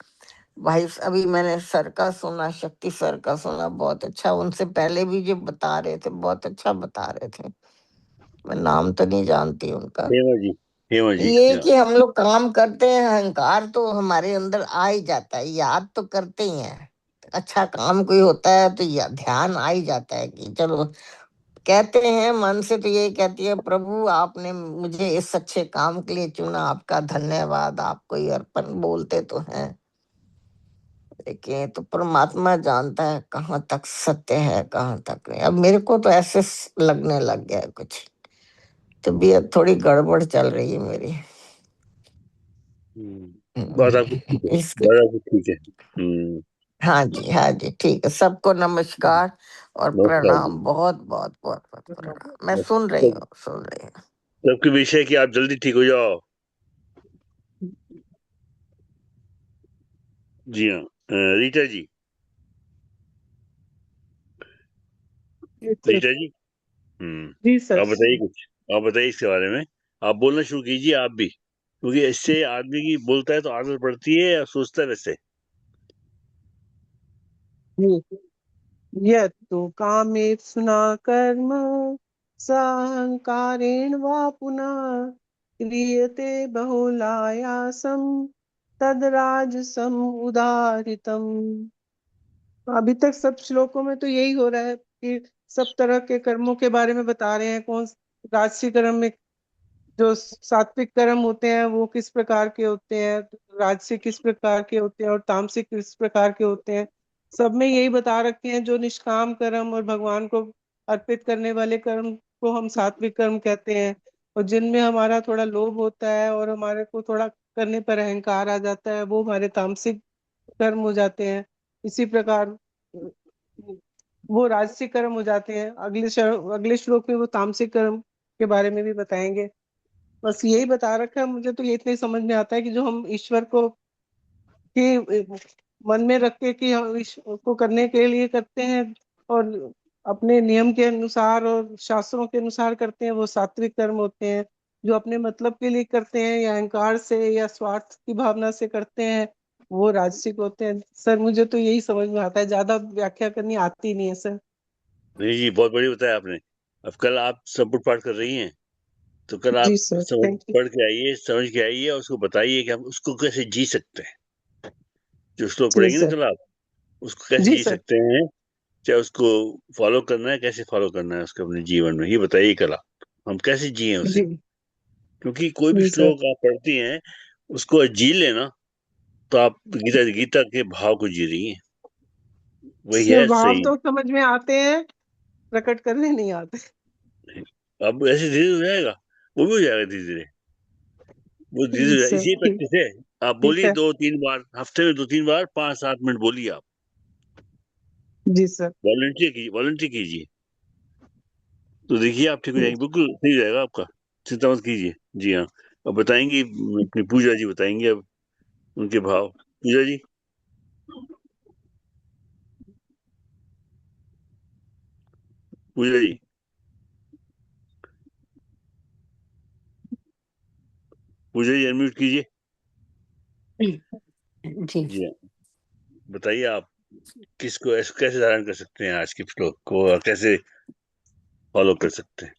S11: भाई अभी मैंने सर का सुना, शक्ति सर का सुना, बहुत अच्छा। उनसे पहले भी जो बता रहे थे बहुत अच्छा बता रहे थे। मैं नाम तो नहीं जानती उनका।
S3: हेमा जी, हेमा जी,
S11: ये
S3: या
S11: कि हम लोग काम करते हैं, अहंकार तो हमारे अंदर आ ही जाता है, याद तो करते ही हैं। अच्छा काम कोई होता है तो या ध्यान आ ही जाता है कि चलो, कहते हैं मन से तो यही कहती है, प्रभु आपने मुझे इस अच्छे काम के लिए चुना, आपका धन्यवाद, आपको ही अर्पण, बोलते तो हैं। देखिए, तो परमात्मा जानता है कहाँ तक सत्य है, कहाँ तक नहीं। अब मेरे को तो ऐसे लगने लग गया है कुछ, तबीयत थोड़ी गड़बड़ चल रही है मेरी।
S3: बात आपकी ठीक है,
S11: इसके,
S3: बात आपकी ठीक है।
S11: हाँ जी, हाँ जी, ठीक है। सबको नमस्कार और
S3: नमस्कार जी।
S11: प्रणाम, बहुत बहुत बहुत बहुत प्रणाम। मैं सुन रही
S3: सब
S11: हूँ, सुन रही हूँ।
S3: सबके विषय कि आप जल्दी ठीक हो जाओ। जी हाँ, रीटा जी।
S12: जी सर।
S3: रीटा जी,
S12: जी सर।
S3: आप बताइए कुछ, आप बताइए इसके बारे में। आप बोलना शुरू कीजिए आप भी, क्योंकि इससे आदमी की बोलता है तो आदत पड़ती है या सोचता है वैसे।
S12: यत्तु कामेप्सुना कर्म साहंकारेण वा पुनः क्रियते बहुलायासं तद्राजसम् उदाहृतम्। अभी तक सब श्लोकों में तो यही हो रहा है कि सब तरह के कर्मों के बारे में बता रहे हैं। कौन राजसी कर्म में जो सात्विक कर्म होते हैं वो किस प्रकार के होते हैं, राजसिक किस प्रकार के होते हैं और तामसिक किस प्रकार के होते हैं। सब में यही बता रखे हैं, जो निष्काम कर्म और भगवान को अर्पित करने वाले कर्म को हम सात्विक कर्म कहते हैं, और जिनमें हमारा थोड़ा लोभ होता है और हमारे को थोड़ा करने पर अहंकार आ जाता है, वो हमारे तामसिक कर्म हो जाते हैं। इसी प्रकार वो राजसिक कर्म हो जाते हैं। अगले श्लोक में वो तामसिक कर्म के बारे में भी बताएंगे। बस यही बता रखा है। मुझे तो ये इतना ही समझ में आता है कि जो हम ईश्वर को कि मन में रख के कि हम ईश्वर को करने के लिए करते हैं और अपने नियम के अनुसार और शास्त्रों के अनुसार करते हैं, वो सात्विक कर्म होते हैं। जो अपने मतलब के लिए करते हैं या अहंकार से या स्वार्थ की भावना से करते हैं, वो राजसिक होते हैं। सर मुझे तो यही समझ में आता है, ज्यादा व्याख्या करनी आती नहीं है सर।
S3: नहीं जी, बहुत बढ़िया बताया आपने। अब कल आप संपुट पाठ कर रही हैं, तो कल
S12: जी
S3: आप
S12: सर,
S3: समझ
S12: थैंक यू।
S3: पढ़ के आइए, समझ के आइए और उसको बताइए कि हम उसको कैसे जी सकते हैं। जो श्लोक
S12: जी
S3: पढ़ेंगे ना
S12: सर।
S3: कल आप, उसको कैसे
S12: जी
S3: जी
S12: सर।
S3: सकते हैं, चाहे उसको फॉलो करना है, कैसे फॉलो करना है उसको अपने जीवन में, ये बताइए कल आप, हम कैसे जिए उसे।
S12: जी
S3: क्योंकि कोई भी
S12: जी सर।
S3: श्लोक आप पढ़ती हैं, उसको जी लेना, तो आप गीता गीता के भाव को जी रही हैं, वही है
S12: स्वभाव
S3: सही।
S12: तो समझ में आते हैं, प्रकट करने नहीं आते।
S3: अब ऐसे धीरे धीरे हो जाएगा, वो भी हो जाएगा धीरे धीरे, वो धीरे
S12: जी
S3: धीरे
S12: सर,
S3: इसी
S12: ठीक।
S3: प्रैक्टिस है। आप
S12: ठीक
S3: बोलिए
S12: है।
S3: 2-3 बार हफ्ते में, 2-3 बार 5-7 मिनट बोलिए आप,
S12: जी सर।
S3: वॉलंटियर कीजिए, तो देखिए आप ठीक हो जाएंगे, बिल्कुल सही हो जाएगा आपका। चिंता मत कीजिए। जी हाँ, अब बताएंगी अपनी पूजा जी, बताएंगे अब उनके भाव। पूजा जी, पूजा जी, पूजा जी अनम्यूट कीजिए।
S6: जी।
S3: जी हाँ, बताइए आप किसको कैसे धारण कर सकते हैं, आज के श्लोक को और कैसे फॉलो कर सकते हैं।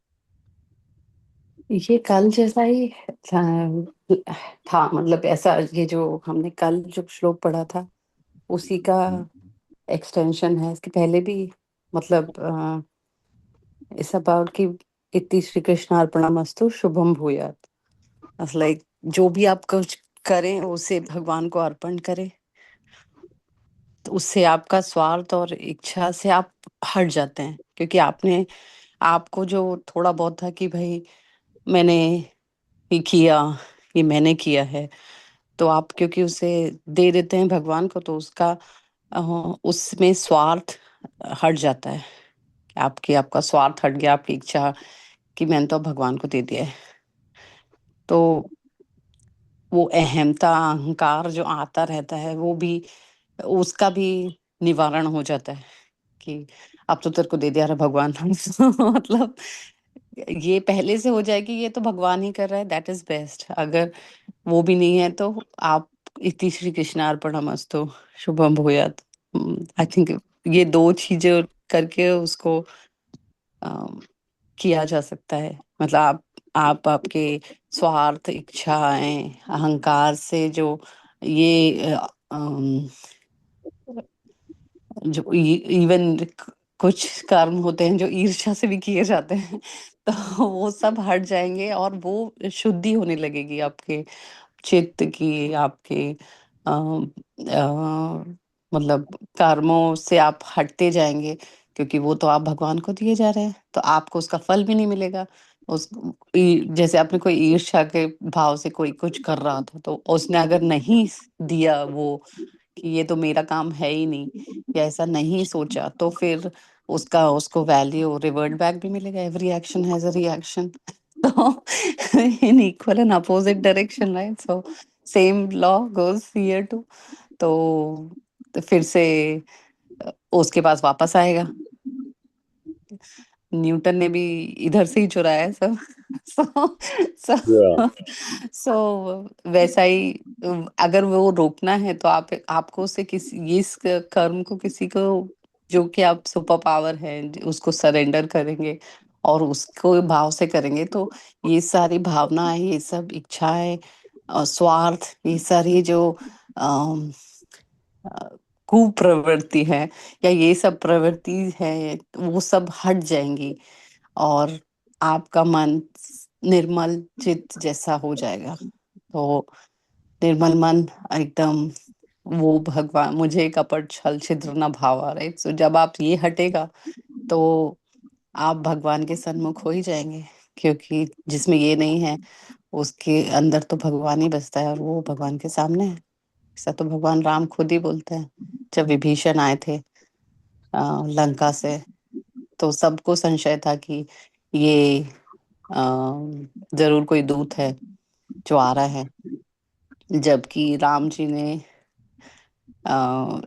S6: ये कल जैसा ही था, मतलब ऐसा, ये जो हमने कल जो श्लोक पढ़ा था उसी का एक्सटेंशन है। इसके पहले भी, मतलब इस अबाउट कि इति श्री कृष्ण अर्पणमस्तु शुभम भूयात। लाइक जो भी आप कुछ करें उसे भगवान को अर्पण करें, तो उससे आपका स्वार्थ और इच्छा से आप हट जाते हैं। क्योंकि आपने, आपको जो थोड़ा बहुत था कि भाई मैंने ये किया, ये मैंने किया है, तो आप क्योंकि उसे दे देते हैं भगवान को, तो उसका उसमें स्वार्थ हट जाता है। आपकी, आपका स्वार्थ हट गया, आपकी इच्छा कि मैंने तो भगवान को दे दिया है। तो वो अहमता, अहंकार जो आता रहता है, वो भी, उसका भी निवारण हो जाता है कि अब तो तेरे को दे दिया रहा भगवान। मतलब ये पहले से हो जाए कि ये तो भगवान ही कर रहा है, दैट इज बेस्ट। अगर वो भी नहीं है तो आप इति श्री कृष्णार्पणमस्तु शुभम भूयात, आई थिंक ये दो चीजें करके उसको किया जा सकता है। मतलब आप आपके स्वार्थ, इच्छाएं, अहंकार से जो ये जो इवन कुछ कर्म होते हैं जो ईर्ष्या से भी किए जाते हैं, तो वो सब हट जाएंगे और वो शुद्धि होने लगेगी आपके चित्त की, आपके मतलब कर्मों से आप हटते जाएंगे। क्योंकि वो तो आप भगवान को दिए जा रहे हैं, तो आपको उसका फल भी नहीं मिलेगा। उस जैसे आपने कोई ईर्ष्या के भाव से कोई कुछ कर रहा था, तो उसने अगर नहीं दिया वो कि ये तो मेरा काम है ही नहीं, या ऐसा नहीं सोचा, तो फिर उसका, उसको वैल्यू रिवर्ट बैक भी मिलेगा। Every action has a reaction. तो in equal and opposite direction, right? So same law goes here too. तो फिर से उसके पास वापस आएगा। न्यूटन ने भी इधर से ही चुराया है सब। सो
S3: Yeah.
S6: सो वैसा ही अगर वो रोकना है तो आपको उसे किसी इस कर्म को किसी को जो कि आप सुपर पावर है उसको सरेंडर करेंगे और उसको भाव से करेंगे तो ये सारी भावनाएं ये सब इच्छाएं और स्वार्थ ये सारी जो अम, अ, कुप्रवृत्ति है या ये सब प्रवृत्ति है वो सब हट जाएंगी और आपका मन निर्मल चित्त जैसा हो जाएगा। तो निर्मल मन एकदम वो भगवान मुझे कपट छल छिद्र न भावा, राइट। सो जब आप ये हटेगा तो आप भगवान के सन्मुख हो ही जाएंगे क्योंकि जिसमें ये नहीं है उसके अंदर तो भगवान ही बसता है और वो भगवान के सामने है। ऐसा तो भगवान राम खुद ही बोलते हैं जब विभीषण आए थे लंका से तो सबको संशय था कि ये जरूर कोई दूत है जो आ रहा है, जबकि राम जी ने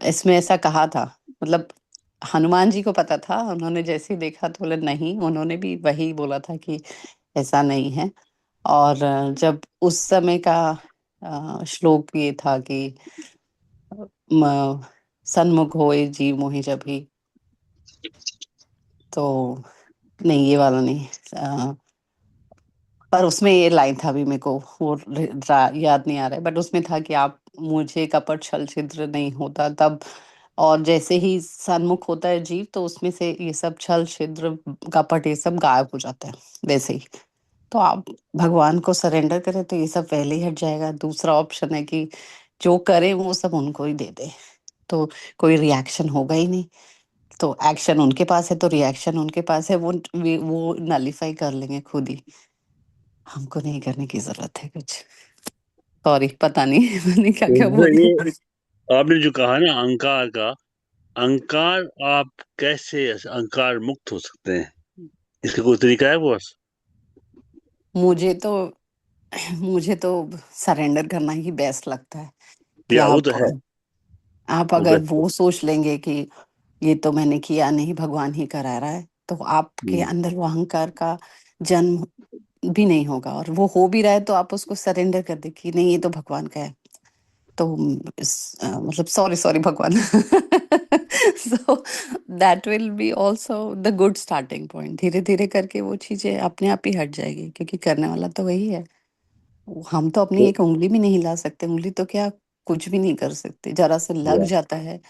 S6: इसमें ऐसा कहा था। मतलब हनुमान जी को पता था, उन्होंने जैसे ही देखा तो बोले नहीं, उन्होंने भी वही बोला था कि ऐसा नहीं है। और जब उस समय का श्लोक ये था कि सन्मुख होए जीव मोहि जब ही, तो नहीं ये वाला नहीं पर उसमें ये लाइन था भी मेरे को वो याद नहीं आ रहा है बट उसमें था कि आप मुझे कपट छल छिद्र नहीं होता तब, और जैसे ही सन्मुख होता है जीव तो उसमें से ये सब छल छिद्र कपट ये सब गायब हो जाता है वैसे ही। तो आप भगवान को सरेंडर करें तो ये सब पहले ही हट जाएगा। दूसरा ऑप्शन है कि जो करें वो सब उनको ही दे दे तो कोई रिएक्शन होगा ही नहीं। तो एक्शन उनके पास है तो रिएक्शन उनके पास है, वो नलीफाई कर लेंगे खुद ही, हमको नहीं करने की जरूरत है कुछ। सॉरी पता नहीं मैंने क्या क्या
S3: तो
S6: बोल
S3: ये
S6: दिया।
S3: आपने जो कहा ना अहंकार का, अहंकार आप कैसे अहंकार मुक्त हो सकते हैं, इसका कोई तरीका है बॉस?
S6: मुझे तो मुझे तो सरेंडर करना ही बेस्ट लगता है कि
S3: या वो तो है,
S6: आप
S3: वो
S6: अगर
S3: बेस्ट
S6: वो सोच लेंगे कि ये तो मैंने किया नहीं भगवान ही करा रहा है तो आपके
S3: है।
S6: अंदर वो अहंकार का जन्म भी नहीं होगा, और वो हो भी रहा है तो आप उसको सरेंडर कर दे कि नहीं ये तो भगवान का है। तो मतलब सॉरी सॉरी भगवान। So that will be also the good starting point. धीरे धीरे करके वो चीजें अपने आप ही हट जाएगी क्योंकि करने वाला तो वही है। हम तो अपनी
S3: तो
S6: एक उंगली भी नहीं हिला सकते, उंगली तो क्या कुछ भी नहीं कर सकते, जरा से लग
S3: या
S6: जाता है,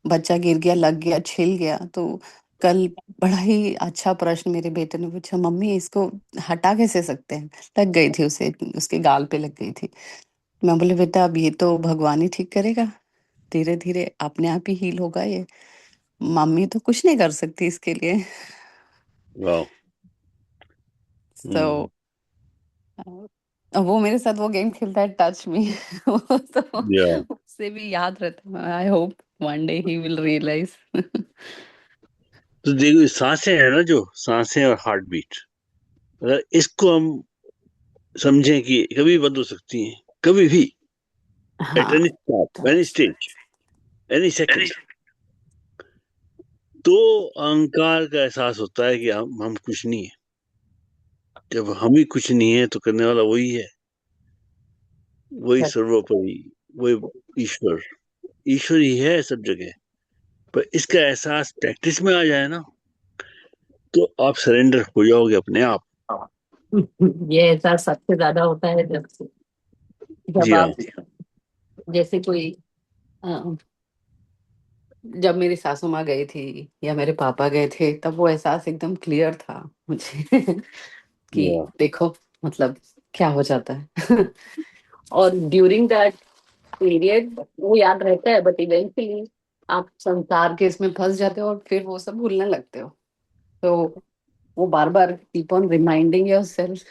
S6: बच्चा गिर गया लग गया छिल गया। तो कल बड़ा ही अच्छा प्रश्न मेरे बेटे ने पूछा, मम्मी इसको हटा कैसे सकते हैं, लग गई थी उसे, उसके गाल पे लग गई थी। मैं बोले बेटा अब ये तो भगवान ही ठीक करेगा, धीरे धीरे अपने आप ही हील होगा ये, मम्मी तो कुछ नहीं कर सकती इसके लिए।
S3: वाह।
S6: तो वो मेरे साथ वो गेम खेलता है टच मी। तो
S3: या
S6: उससे भी याद रहता है। I hope one day he will realise.
S3: तो देखो सांसें है ना, जो सांसें और हार्ट बीट, अगर इसको हम समझें कि कभी बंद हो सकती हैं, कभी भी, एट
S6: हाँ
S3: any stop, any stage, any second, तो अहंकार का एहसास होता है कि हम कुछ नहीं है। जब हम ही कुछ नहीं है तो करने वाला वही है, वही सर्वोपरि, वही ईश्वर, ईश्वर ही है सब जगह। पर इसका एहसास प्रैक्टिस में आ जाए ना तो आप सरेंडर हो जाओगे अपने आप।
S6: ये ऐसा सबसे ज्यादा होता है जब
S3: जी हाँ।
S6: आप जैसे कोई अ, जब मेरी सासू माँ गई थी या मेरे पापा गए थे तब वो एहसास एकदम क्लियर था मुझे कि
S3: या
S6: देखो मतलब क्या हो जाता है। और ड्यूरिंग दैट पीरियड वो याद रहता है बट इवेंचुअली आप संसार के इसमें फंस जाते हो और फिर वो सब भूलने लगते हो। तो वो बार बार कीप ऑन रिमाइंडिंग योरसेल्फ।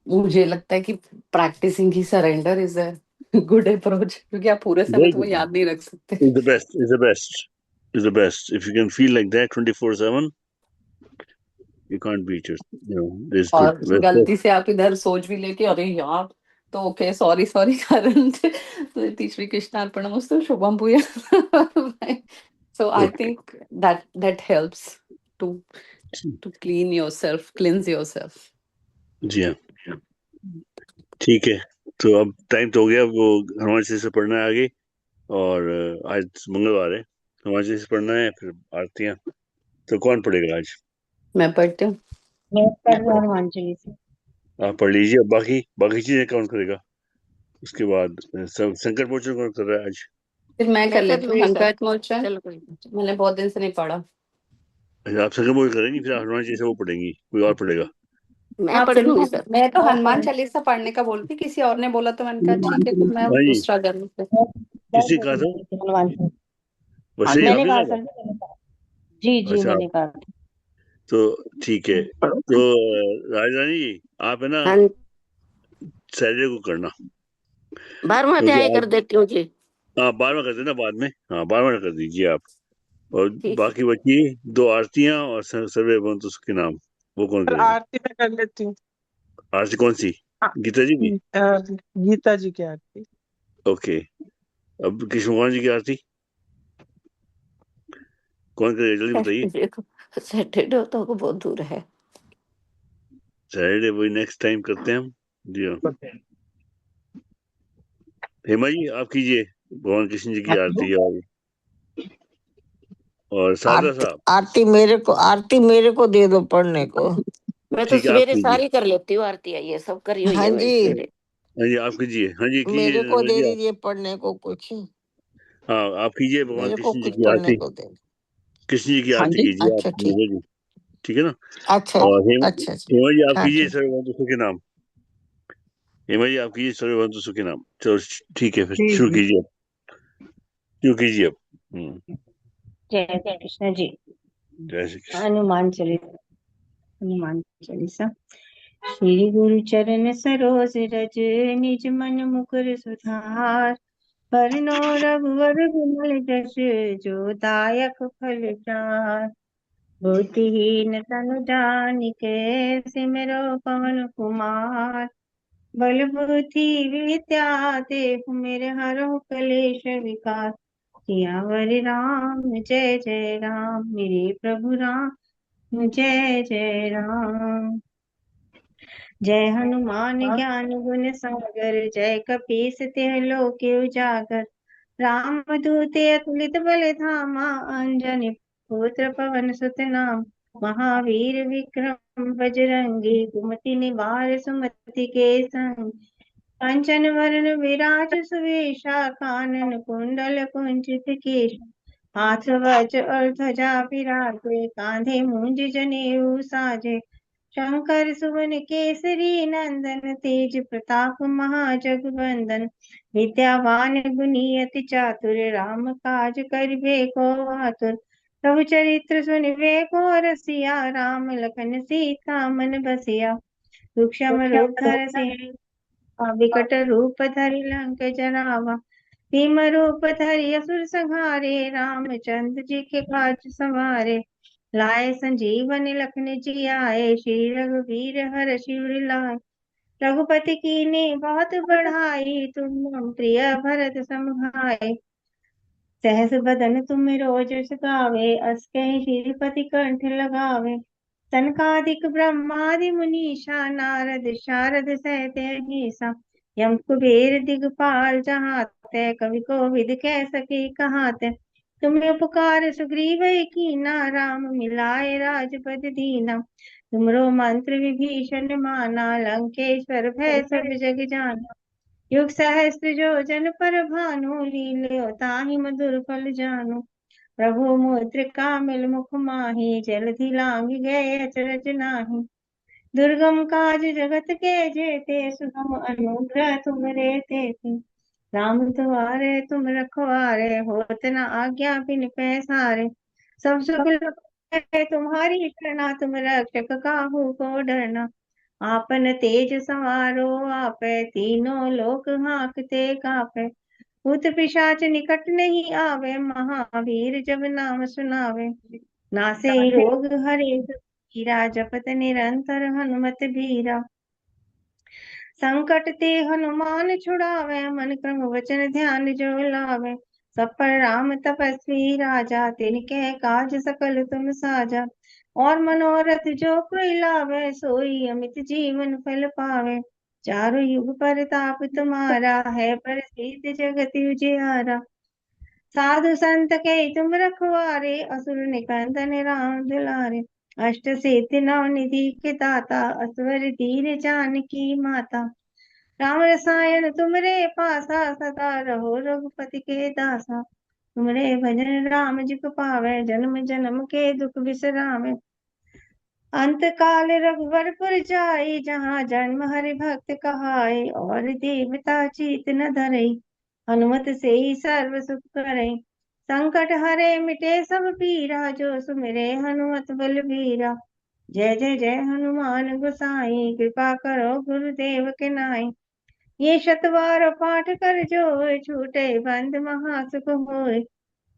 S6: मुझे लगता है कि प्रैक्टिसिंग ही surrender is a good approach क्योंकि आप पूरे समय
S3: वेरी
S6: तो वो
S3: गुड,
S6: याद नहीं रख सकते।
S3: Is the best, is the best, is the best. If you can feel like that 24/7, you can't beat it, there's good,
S6: और गलती से आप इधर सोच भी लेके अरे यार तो ओके, सॉरी सॉरी कारण श्री कृष्णार्पणमस्तु, शुभम भूया. So I
S3: okay
S6: think that helps to cleanse yourself.
S3: जी हाँ ठीक है. तो अब टाइम तो हो गया, वो हनुमान चालीसा पढ़ना है आगे. और आज मंगलवार है, हनुमान चालीसा पढ़ना है, फिर आरतियाँ. तो कौन पढ़ेगा आज?
S6: मैं पढ़ती हूँ.
S10: मैं पढ़ रहा हूँ हनुमान चालीसा.
S3: आप पढ़ लीजिए. अब बाकी चीजें कौन करेगा? उसके बाद संकट मोचन कौन कर रहा है आज?
S6: फिर मैं कर
S11: मैं कर
S6: लेती हूँ
S11: लूंगी सर.
S6: संकट मोचन.
S11: चलो कोई नहीं.
S6: मैंने बहुत दिन से नहीं पढ़ा.
S3: अच्छा, आप संकट मोचन करेंगी, फिर हनुमान चालीसा वो पढ़ेंगी, कोई और पढ़ेगा?
S11: मैं
S6: हाँ
S11: पढ़
S6: फिर
S11: लूंगी सर.
S6: मैं तो हनुमान चालीसा पढ़ने का बोलती, किसी और ने बोला तो मैंने कहा ठीक है, फिर मैं
S3: हाँ जी,
S6: दूसरा कर लूँ फिर.
S3: किसने कहा था?
S10: हनुमान चालीसा.
S3: वैसे ही
S10: मैंने
S3: आपने
S10: कहा
S3: कहा
S10: सर, मैंने कहा. जी जी
S3: था? अच्छा,
S10: मैंने कहा.
S3: तो ठीक है. तो राजरानी जी, आप है ना
S11: हाँ,
S3: सैटरडे को करना,
S11: 12वां
S3: क्योंकि
S11: अध्याय कर
S3: आज
S11: देती हूँ जी.
S3: हाँ 12वां कर देना बाद में. हाँ 12वां कर दीजिए आप. और
S11: ठीक.
S3: बाकी बची 2 आरतियां और सर्वे भवन्तु सुखी नाम, वो कौन
S12: सर
S3: करेगा?
S12: आरती में कर लेती हूँ.
S3: आरती कौन सी? गीता जी की?
S12: गीता जी की आरती.
S3: ओके. अब कृष्ण भगवान जी की आरती कौन करेगा, जल्दी बताइए.
S11: देखो, सैटरडे तो बहुत दूर है.
S3: सैटरडे वही नेक्स्ट टाइम करते हैं हम. जी हाँ. हेमा जी आप कीजिए भगवान कृष्ण जी की आरती. और शारदा साहब
S11: आरती मेरे को दे दो पढ़ने को. मैं तो
S3: ठीक है, आप
S11: सवेरे
S3: कीजिए.
S11: सारी कर लेती हूँ आरती. ये सब करी हुई
S7: हाँ
S11: है मैंने
S7: जी,
S11: सवेरे.
S3: हाँ जी आप कीजिए. हाँ जी कीजिए
S7: मेरे को
S3: निर्मल
S7: दे
S3: जी आप.
S7: दीजिए पढ़ने को कुछ.
S3: हाँ आप कीजिए भगवान
S7: मेरे को
S3: कृष्ण जी
S7: कुछ
S3: की
S7: पढ़ने
S3: आरती.
S7: को दे.
S3: कृष्ण जी की
S10: हाँ
S3: आरती
S10: जी.
S3: कीजिए आप
S7: अच्छा ठीक.
S3: निर्मल जी. ठीक है ना.
S7: अच्छा
S3: और
S7: अच्छा जी.
S3: हेमा जी आप
S7: हाँ
S3: कीजिए
S7: ठीक.
S3: सर्वभौम सुखी नाम. हेमा जी आप कीजिए सर्वभौम सुखी नाम. चलो ठीक है, फिर
S10: जी
S3: शुरू
S10: जी.
S3: कीजिए अब. शुरू कीजिए अब.
S10: जय श्री कृष्ण जी.
S3: जय श्री कृष्ण.
S10: हनुमान चालीसा. हनुमान चालीसा. श्री गुरु चरण सरोज रज निज मन मुकुर सुधार. बरनो रघुवर विमल जस जो दायक फल चार. बुद्धिहीन तनु जानिके सिमरो पवन कुमार. बल बुद्धि विद्या देहु मेरे हरहु कलेश विकार. सियावर राम जय जय राम, मेरे प्रभु राम जय जय राम. जय हनुमान ज्ञान गुण सागर, जय कपीस तिह लोक उजागर. राम दूत अतुलित बल धामा, अंजनी पुत्र पवन सुत नाम. महावीर विक्रम बजरंगी, कुमति निवार सुमति के संग. कंचन वरण विराज सुवेशा, कानन कुंडल कुंचित केशा. हाथ वज्र और ध्वजा विराजे, कांधे मूंज जनेऊ साजे. शंकर सुवन केसरी नंदन, तेज प्रताप महाजगवंदन. विद्यावान गुणी अति चातुर, राम काज करिबे को आतुर. प्रभु चरित्र सुनिबे को रसिया, राम लखन सीता मन बसिया. सूक्ष्म रूप धर सिंह, विकट रूप धरि लंक जरावा. भीम रूप धरि असुर संहारे, रामचंद्र जी के काज संवारे. लाए संजीवन लखन जी आए, श्री रघुवीर हर शिवर लाए. रघुपति कीन्ही बहुत बढ़ाई, तुम मम प्रिय भरत सम भाई. सहस बदन तुम रोजस गावे, अस कहि श्रीपति कंठ लगावे. सनकादिक ब्रह्मादि मुनीषा, नारद शारद सहित अहिसा. यम कुबेर दिगपाल जहाते, कवि कोविद कह सके कहाते. तुम्हें उपकार सुग्रीव कीना, राम मिलाए राजपद दीना. तुमरो मंत्र विभीषण माना, लंकेश्वर भय सब जग जाना. युग सहस्त्र जो जन पर भानु, लील्यो ताहि मधुर फल जानु. प्रभु मुद्रिका मिल मुख माहि, जलधि लांघ गए अचरज नाही. दुर्गम काज जगत के जेते, सुगम अनुग्रह तुम रे तेते. राम द्वारे तुम रखवारे, होत न आज्ञा बिन पैसारे. सब सुख है तुम्हारी शरणा, तुम रक्षक काहू को डरना. आपन तेज संवारो आपे, तीनों लोक हांकते कापे. भूत पिशाच निकट नहीं आवे, महावीर जब नाम सुनावे. नासे रोग हरे वीरा, जपत निरंतर हनुमत बीरा. संकट ते हनुमान छुड़ावे, मन क्रम वचन ध्यान जो लावे। सब पर राम तपस्वी राजा, तिनके काज सकल तुम साजा। और मनोरथ जो कोई लावे, सोई अमित जीवन फल पावे। चारों युग परताप तुम्हारा, है प्रसिद्ध जगत उजियारा। साधु संत के तुम रखवारे, असुर निकंदन राम दुलारे। अष्ट सिद्धि नव निधि के दाता, असवर दीन जानकी माता। राम रसायन तुमरे पासा, सदा रहो रघुपति के दासा। तुमरे भजन राम जी को पावे, जन्म जन्म के दुख बिसरावे। अंत काल रघुवरपुर जाई, जहाँ जन्म हरि भक्त कहाई। और देवता चीत न धरई, हनुमत से ही सर्व सुख करई। संकट हरे मिटे सब पीरा, जो सुमिरे हनुमत बलबीरा। जय जय जय हनुमान गोसाई, कृपा करो गुरुदेव के नाई। ये शतवार पाठ कर जोय, छूटे बंद महासुख होय।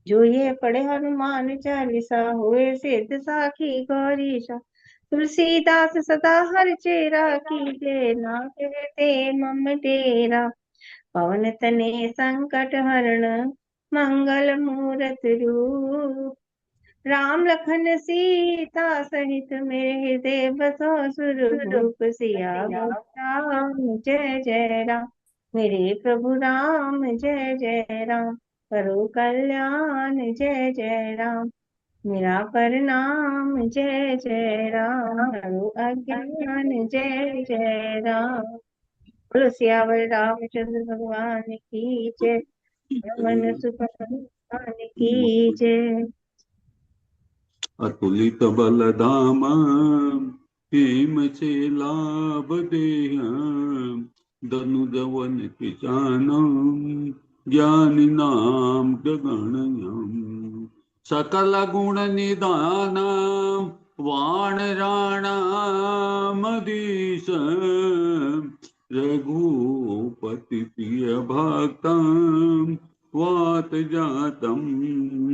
S10: जो ये पढ़े हनुमान चालीसा, हुए सिद्ध साखी गौरीशा। तुलसीदास सदा हर चेरा, कीजे नाथ हृदय मम डेरा। पवन तने संकट हरण, मंगल मूरत रूप। राम लखन सीता सहित मेरे हृदय बसो सुरभूप। सियावर राम जय जय राम, मेरे प्रभु राम जय जय राम। करो कल्याण जय जय राम, मेरा प्रणाम जय जय राम। हरो अज्ञान जय जय राम। बोलो सियावर रामचंद्र भगवान की जय, मन सुख भगवान की जय।
S13: अतुलित बल धाम, हेम से लाभ देह। धनु जवन किसान, ज्ञानी नाम गगनयम। सकल गुण निधान, वाण राणामधीश। रघुपति प्रिय भक्तम, वात जातम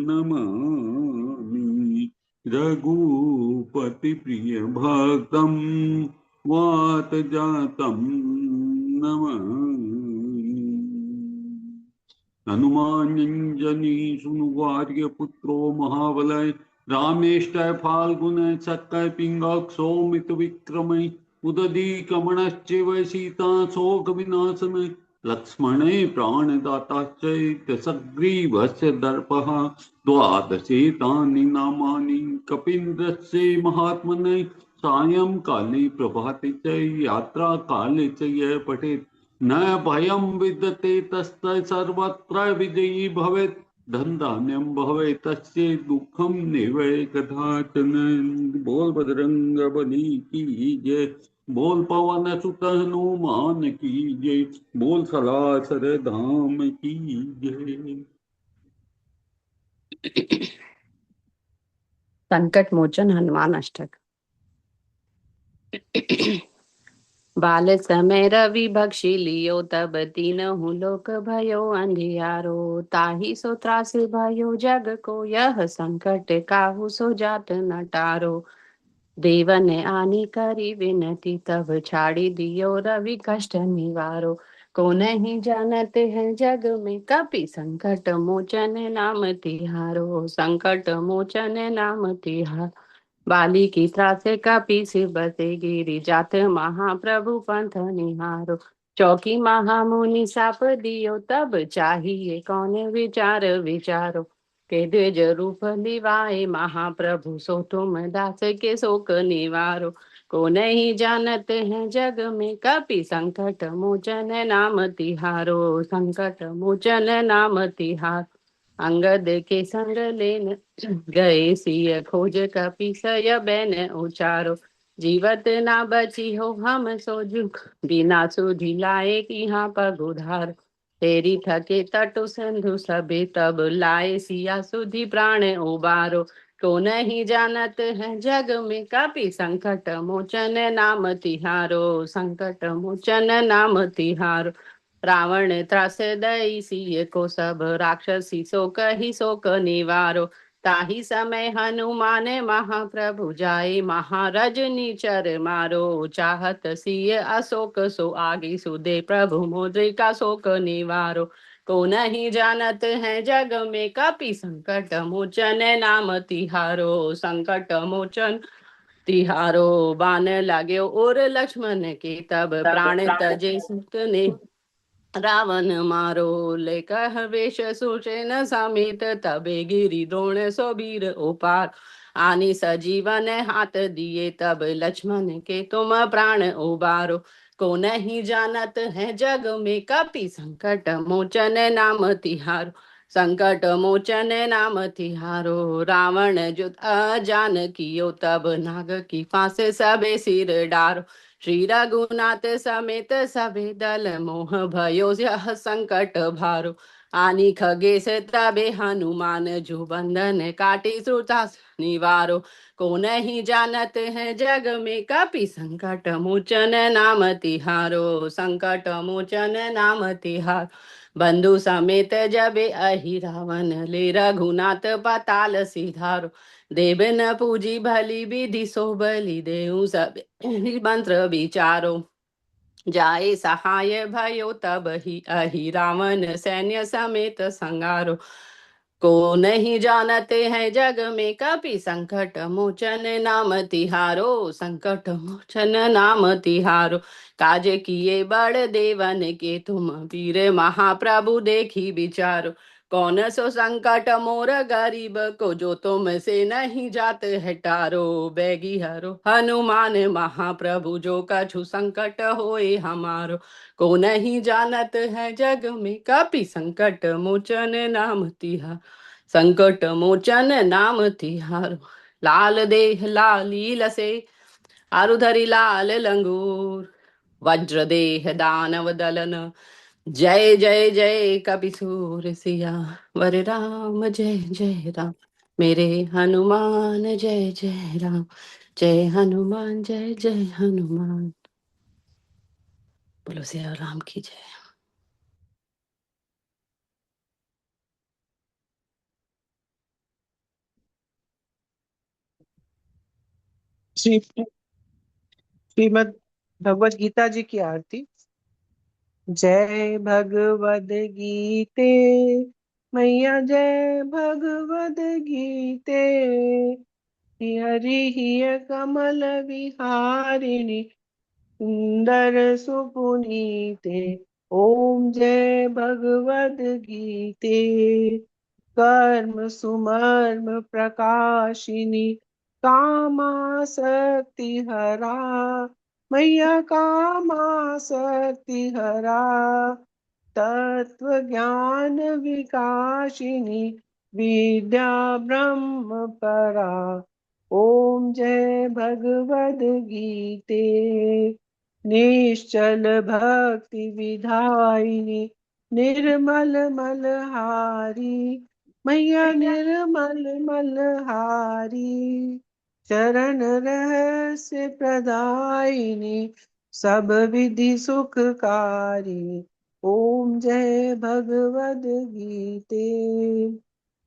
S13: नमामि। रघुपति प्रिय भक्तम, वात जातम नमामि। हनुमानंजनी सुनुवार्य पुत्रो महाबलय। रामेष्ट फाल्गुन सक्य पिंगक सौमित विक्रमय। उदधी कमणश्चिव सीता शोक विनाशमय। लक्ष्मणे प्राणदाता सग्रीवस्य दर्पः। द्वादशेतानि नामानि कपीन्द्रस्य महात्मने। सायं काले प्रभाते च यात्रा काले च यः पठेत्, न भयं विद्यते तस्य सर्वत्र विजयी भवेत्। धन्धान्यं भवे तस्य दुःखं नैव कदाचन। बोल बजरंग बली की जय, बोल पवन सुत हनुमान की जय, बोल सलासर धाम की जय।
S6: संकट मोचन हनुमान अष्टक। बाल समय रवि बक्षी लियो, तब तीनहु लोक भयो अंधियारो। ताहि सो त्रास भयो जग को, यह संकट काहू सो जात न टारो। देवन आनी करी विनती, तब छाड़ी दियो रवि कष्ट निवारो। को नहीं जानत है जग में, कपि संकट मोचन नाम तिहारो। संकट मोचन नाम तिहारो। बाली की त्रासे कपि सिर बसे, गिरि जात महाप्रभु पंथ निहारो। चौकी महामुनि साप दियो, तब चाहिए कौन विचार विचारो। के द्विज रूप लिवाए महाप्रभु, सो तुम दास के शोक निवारो। को नहीं जानत है जग में, कपि संकट मोचन नाम तिहारो। संकट मोचन नाम तिहारो। अंगद के संग लेन गए, सिय खोज कपि सय बैन उचारो। जीवत ना बची हो हम सोजु, बिना सुधि लाए कि हाँ पग उधार। तेरी थके तटु सिंधु सबे, तब लाए सिया सुधि प्राण उबारो। को नहीं जानत है जग में, कपि संकट मोचन नाम तिहारो। संकट मोचन नाम तिहारो। रावण त्रास दई सिय को, सब राक्षसी सो कही शोक निवारो। ताही समय हनुमान महाप्रभु जाए, महारजनी चर मारो। चाहत सिय अशोक सो आगे, सुदे प्रभु मुद्रिका शोक निवारो। को नहीं जानत है जग में कपि, संकट मोचन नाम तिहारो। संकट मोचन तिहारो, बाण लाग्यो और लक्ष्मण के, तब प्राण तजे सुत ने रावण मारो। लेकर वेश सुचेन समेत, तबे गिरि द्रोण सोबीर उपार। आनी सजीवन हाथ दिए, तब लक्ष्मण के तुम प्राण उबारो। को नहीं जानत है जग में कपि, संकट मोचन नाम तिहारो। संकट मोचन नाम तिहारो। रावण जुत अजान कियो, तब नाग की फांस सबे सिर डारो। श्री रघुनाथ समेत सबे दल, मोह भयो यह संकट भारो। आनी खगेश तबे हनुमान, जो बंधन काटी श्रुता निवारो। को नहीं जानत है जग में कपि, संकट मोचन नाम तिहारो। संकट मोचन नाम तिहारो। बंधु समेत जबे अहि रावण, ले रघुनाथ पताल सिधारो। देव न पूजी भली विधि, सो बलि देहु सब मंत्र विचारो। जाए सहाय भयो तब ही, अहि रावण सैन्य समेत संगारो। को नहीं जानते हैं जग में कपि, संकट मोचन नाम तिहारो। संकट मोचन नाम तिहारो। काज किए बड़ देवन के, तुम वीर महाप्रभु देखी विचारो। कौन सो संकट मोर गरीब को, जो तुम से नहीं जात है टारो। बैगी हरो हनुमान महाप्रभु, जो कछु संकट होए हमारो। को नहीं जानत है जग में कपि, संकट मोचन नाम तिहार। संकट मोचन नाम तिहारो। लाल देह लाली लसे, आरुधरी लाल लंगूर। वज्र देह दानव दलन, जय जय जय कपिसूर सिया वर राम। जय जय राम मेरे हनुमान, जय जय राम। जय हनुमान, जय जय हनुमान। बोलो सिया राम की जय।
S12: श्री श्रीमद् भगवत गीता जी की आरती। जय भगवद गीते मैया, जय भगवद गीते। हरि हिय कमल विहारिणी, सुंदर सुपुनीते। ओम जय भगवद गीते। कर्म सुमर्म प्रकाशिनी, कामासक्ति हरा। मैया कामासक्ति हरा। तत्व ज्ञान विकाशिनी, विद्या ब्रह्म परा। ओम जय भगवद गीते। निश्चल भक्ति विधायिनी, निर्मल मलहारी। मैया निर्मल मलहारी। चरण रहस्य प्रदायिनी, सब विधि सुखकारी। ओम जय भगवद गीते।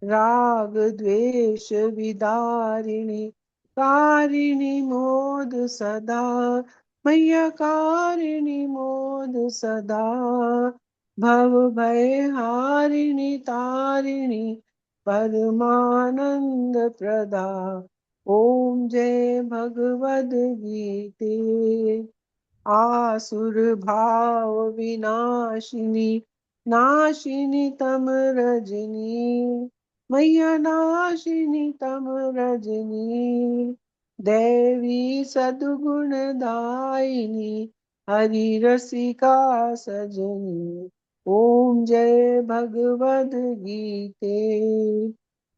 S12: राग द्वेष विदारिणी, कारिणी मोद सदा। मैया कारिणी मोद सदा। भव भय हारिणी तारिणी, परमानंद प्रदा। ओम जय भगवद गीते। आसुर भाव विनाशिनी, नाशिनी तम रजनी। मैया नाशिनी तम रजनी। देवी सद्गुण दायिनी, हरि रसिका सजनी। ओम जय भगवद गीते।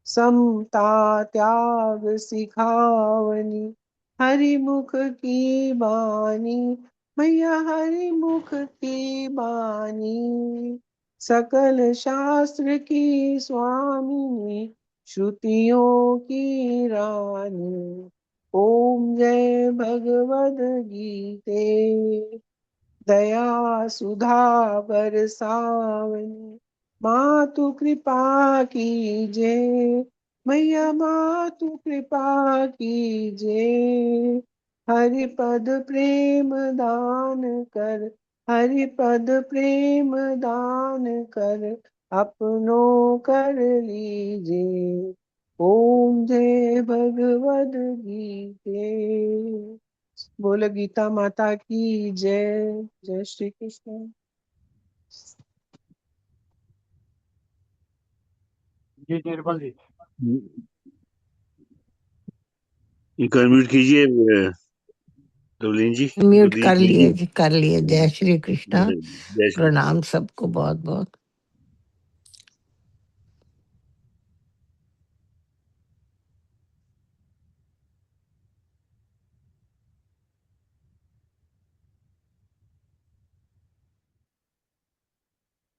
S12: समता त्याग सिखावनी, हरि मुख की बानी। मैया हरि मुख की बानी। सकल शास्त्र की स्वामिनी, श्रुतियों की रानी। ओम जय भगवद गीते। दया सुधा बरसावनी, मातु कृपा कीजे। मैया मातु कृपा कीजे, हरि पद प्रेम दान कर, हरि पद प्रेम दान कर, अपनो कर लीजे। ओम जय भगवद गीते। बोलो गीता माता की जय। जय श्री कृष्ण।
S1: जी निर्मल जी।
S3: इनको अनम्यूट कीजिए रवलीन जी।
S11: म्यूट
S3: रवलीन
S11: कर लिए
S3: कीजिए।
S11: जी, कर लिए। जय श्री कृष्णा।
S3: जय श्री
S11: प्रणाम सबको बहुत बहुत।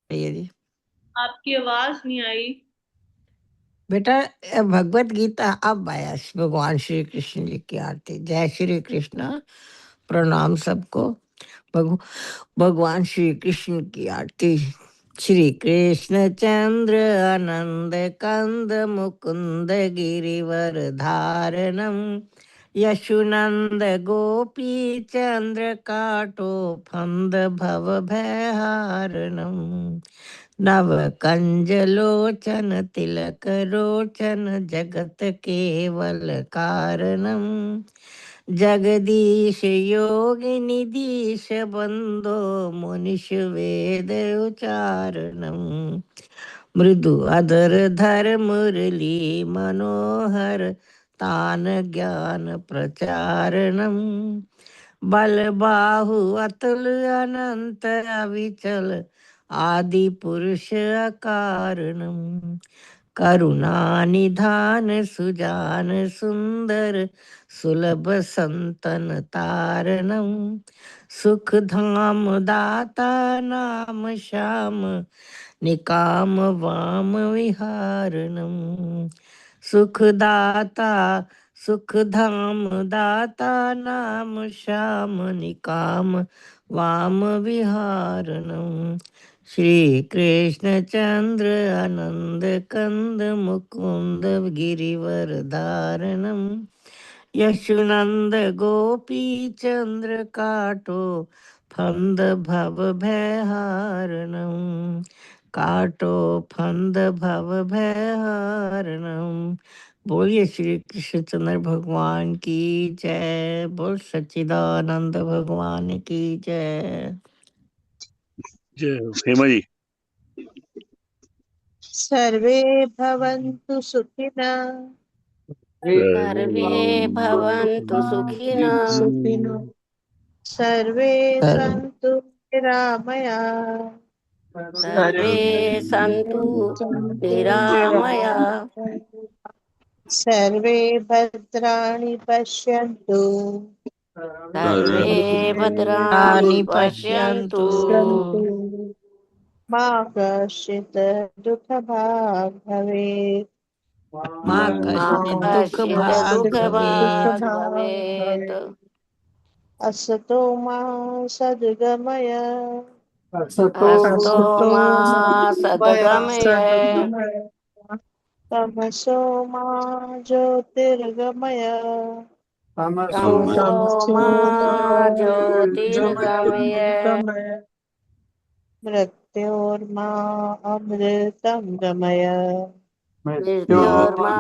S11: ये जी
S2: आपकी आवाज नहीं आई।
S11: बेटा, भगवत गीता अब आया भगवान श्री कृष्ण जी की आरती। जय श्री कृष्ण। प्रणाम सबको। भगवान श्री कृष्ण की आरती। श्री कृष्ण चंद्र आनंद कंद मुकुंद गिरिवर धारणम, यशुनंद गोपी चंद्र काटो फंद भव भयहारणम, नव कंज लोचन तिलक रोचन जगत केवल कारणम, जगदीश योगी निधीश बंदो मुनिष वेद उचारणम, मृदु अधर धर मुरली मनोहर तान ज्ञान प्रचारणम, बल बाहु अतुल अनंत अविचल आदि पुरुष अकारणम, करुणा निधान सुजान सुंदर सुलभ संतन तारणम, सुख धाम दाता नाम श्याम निकाम वाम विहारणम, सुखदाता सुख धाम दाता नाम श्याम निकाम वाम विहारणम, श्री कृष्ण चंद्र आनंद कंद मुकुंद गिरिवर धारणम, यशुनंद गोपी चंद्र काटो फंद भव भयहारणम, काटो फंद भव भयहारणम। बोलिए श्री कृष्णचंद्र भगवान की जय। बोल सच्चिदानंद भगवान की जय।
S3: जय। हेमा जी।
S9: सर्वे भवन्तु सुखिनः,
S6: सर्वे भवन्तु सुखिनः,
S12: सुखिनः,
S9: सर्वे
S11: सर्व
S9: सन्तु निरामयाः,
S6: सर्वे सन्तु निरामया,
S9: सर्वे भद्राणि पश्यन्तु,
S6: सर्वे भद्राणि
S11: प्राणि
S6: पश्यन्तु,
S11: पश्यन्तु,
S9: मा कश्चित् दुःखभाग् भवेत्,
S11: माँ
S6: मा
S11: कश्चित् दुख
S6: कश्चित्
S11: भाग भवेत्।
S6: दुःखभाग् भवेत्।
S9: असतो मा सद्गमय,
S1: असतो
S6: अस्तो मा
S1: मया
S6: सद्गमय,
S12: सद्गमय,
S9: तमसो मा ज्योतिर्गमय,
S1: तमसो
S6: तमसो
S12: तमसो
S6: मा
S12: मा
S6: ज्योतिर्गमय,
S12: ज्योतिर्गमय,
S9: मृत्योर्मा अमृतं गमय,
S6: मृत्योर्मा
S12: मृत्योर्मा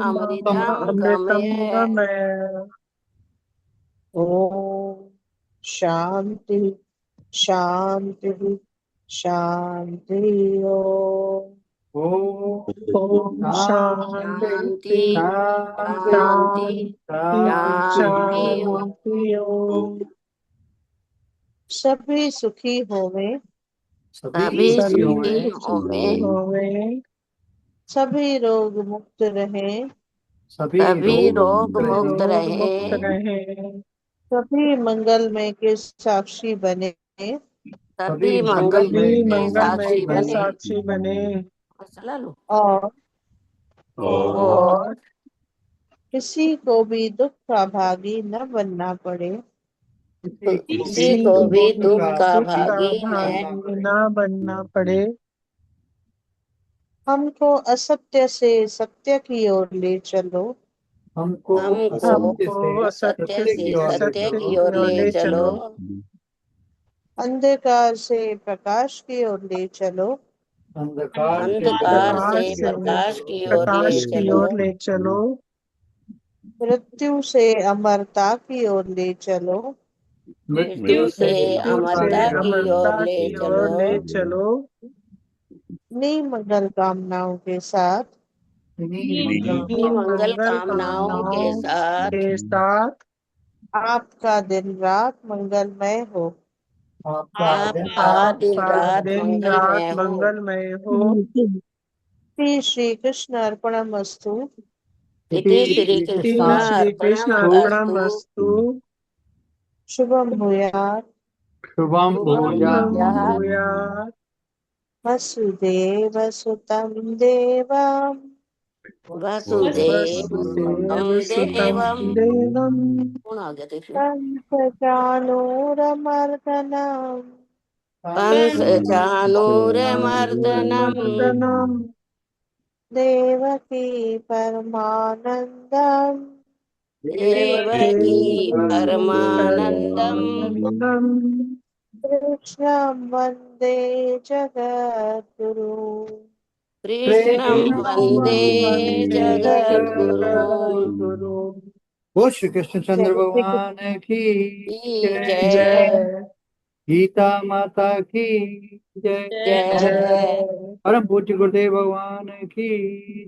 S6: अमृतं
S12: अमृतं
S6: गमय।
S12: गमय।
S9: ॐ शान्ति शान्तिः शान्तिः।
S12: ओम
S1: शांति
S12: शांति
S6: शांति
S1: शांति
S6: शांति
S12: शांति
S6: शांति।
S12: शांति ओम।
S9: सभी सुखी होवे,
S1: सभी
S6: सभी
S1: सुखी
S12: सभी
S1: हों,
S6: सुखी
S12: सुखी
S6: होवे,
S12: होवे,
S9: सभी रोग मुक्त रहे,
S1: सभी
S6: सभी
S1: रोग
S6: रोग
S1: मुक्त रहे,
S6: मुक्त
S12: रोग मुक्त
S6: रहे,
S12: रहे,
S9: सभी मंगलमय के साक्षी बने,
S1: सभी
S6: सभी
S1: मंगलमय
S6: मंगलमय
S12: सभी
S6: के
S12: मंगलमय
S6: साक्षी
S12: के
S6: बने।
S12: साक्षी बने,
S6: मसला लो।
S9: और
S1: और
S12: और
S6: और
S9: किसी को भी दुख का भागी न बनना पड़े,
S6: किसी
S12: किसी
S6: को
S12: को
S6: भी
S1: दुख
S6: दुख
S1: का
S6: का
S12: दुख
S1: भागी
S12: का
S6: भागी
S1: न
S6: न
S1: बनना
S12: भागी
S1: पड़े।
S12: ना बनना पड़े।
S9: हमको असत्य से सत्य की ओर ले चलो।
S1: हमको
S11: हमको
S1: असत्य
S9: हमको
S1: से
S11: सत्य
S1: सत्य
S11: से
S1: की ओर ले
S11: सत्य
S1: चलो।
S11: की ओर ले चलो।
S9: अंधकार से प्रकाश की ओर ले चलो।
S1: अंधकार से
S11: अंधकार
S1: प्रकाश
S11: से
S1: की ओर ले
S11: प्रकाश
S1: चलो।
S11: की ओर ले
S9: प्रकाश की
S11: चलो।
S9: ओर ले चलो। मृत्यु से अमरता की ओर ले चलो।
S11: मृत्यु से
S9: मृत्यु से
S11: अमरता की ओर
S9: अमरता
S11: ले
S9: की
S11: चलो।
S9: ओर ले चलो। मंगल कामनाओं के साथ।
S11: मंगल कामनाओं के साथ।
S9: आपका दिन रात मंगलमय हो।
S11: आपका दिन रात मंगलमय हो।
S9: मंगलमय हो। श्री कृष्ण अर्पणमस्तु।
S11: इति श्री कृष्ण अर्पणमस्तु।
S9: शुभम भूयात्।
S1: शुभम भूयात्।
S9: भूयात्। वसुदेव सुतं देवम्।
S11: वसुदेव देवम्
S9: कंसचानूरमर्दनम्।
S11: कंसचानूरमर्दनम्।
S9: देवकी परमानन्दम्।
S11: देवकी परमानन्दम्।
S9: कृष्णं वन्दे जगद्गुरु।
S11: कृष्णं वन्दे जगद्गुरुम्।
S1: वो श्री कृष्णचंद्र भगवान की
S11: जय।
S1: गीता माता की जय।
S11: जय।
S1: परम पूज्य गुरुदेव भगवान की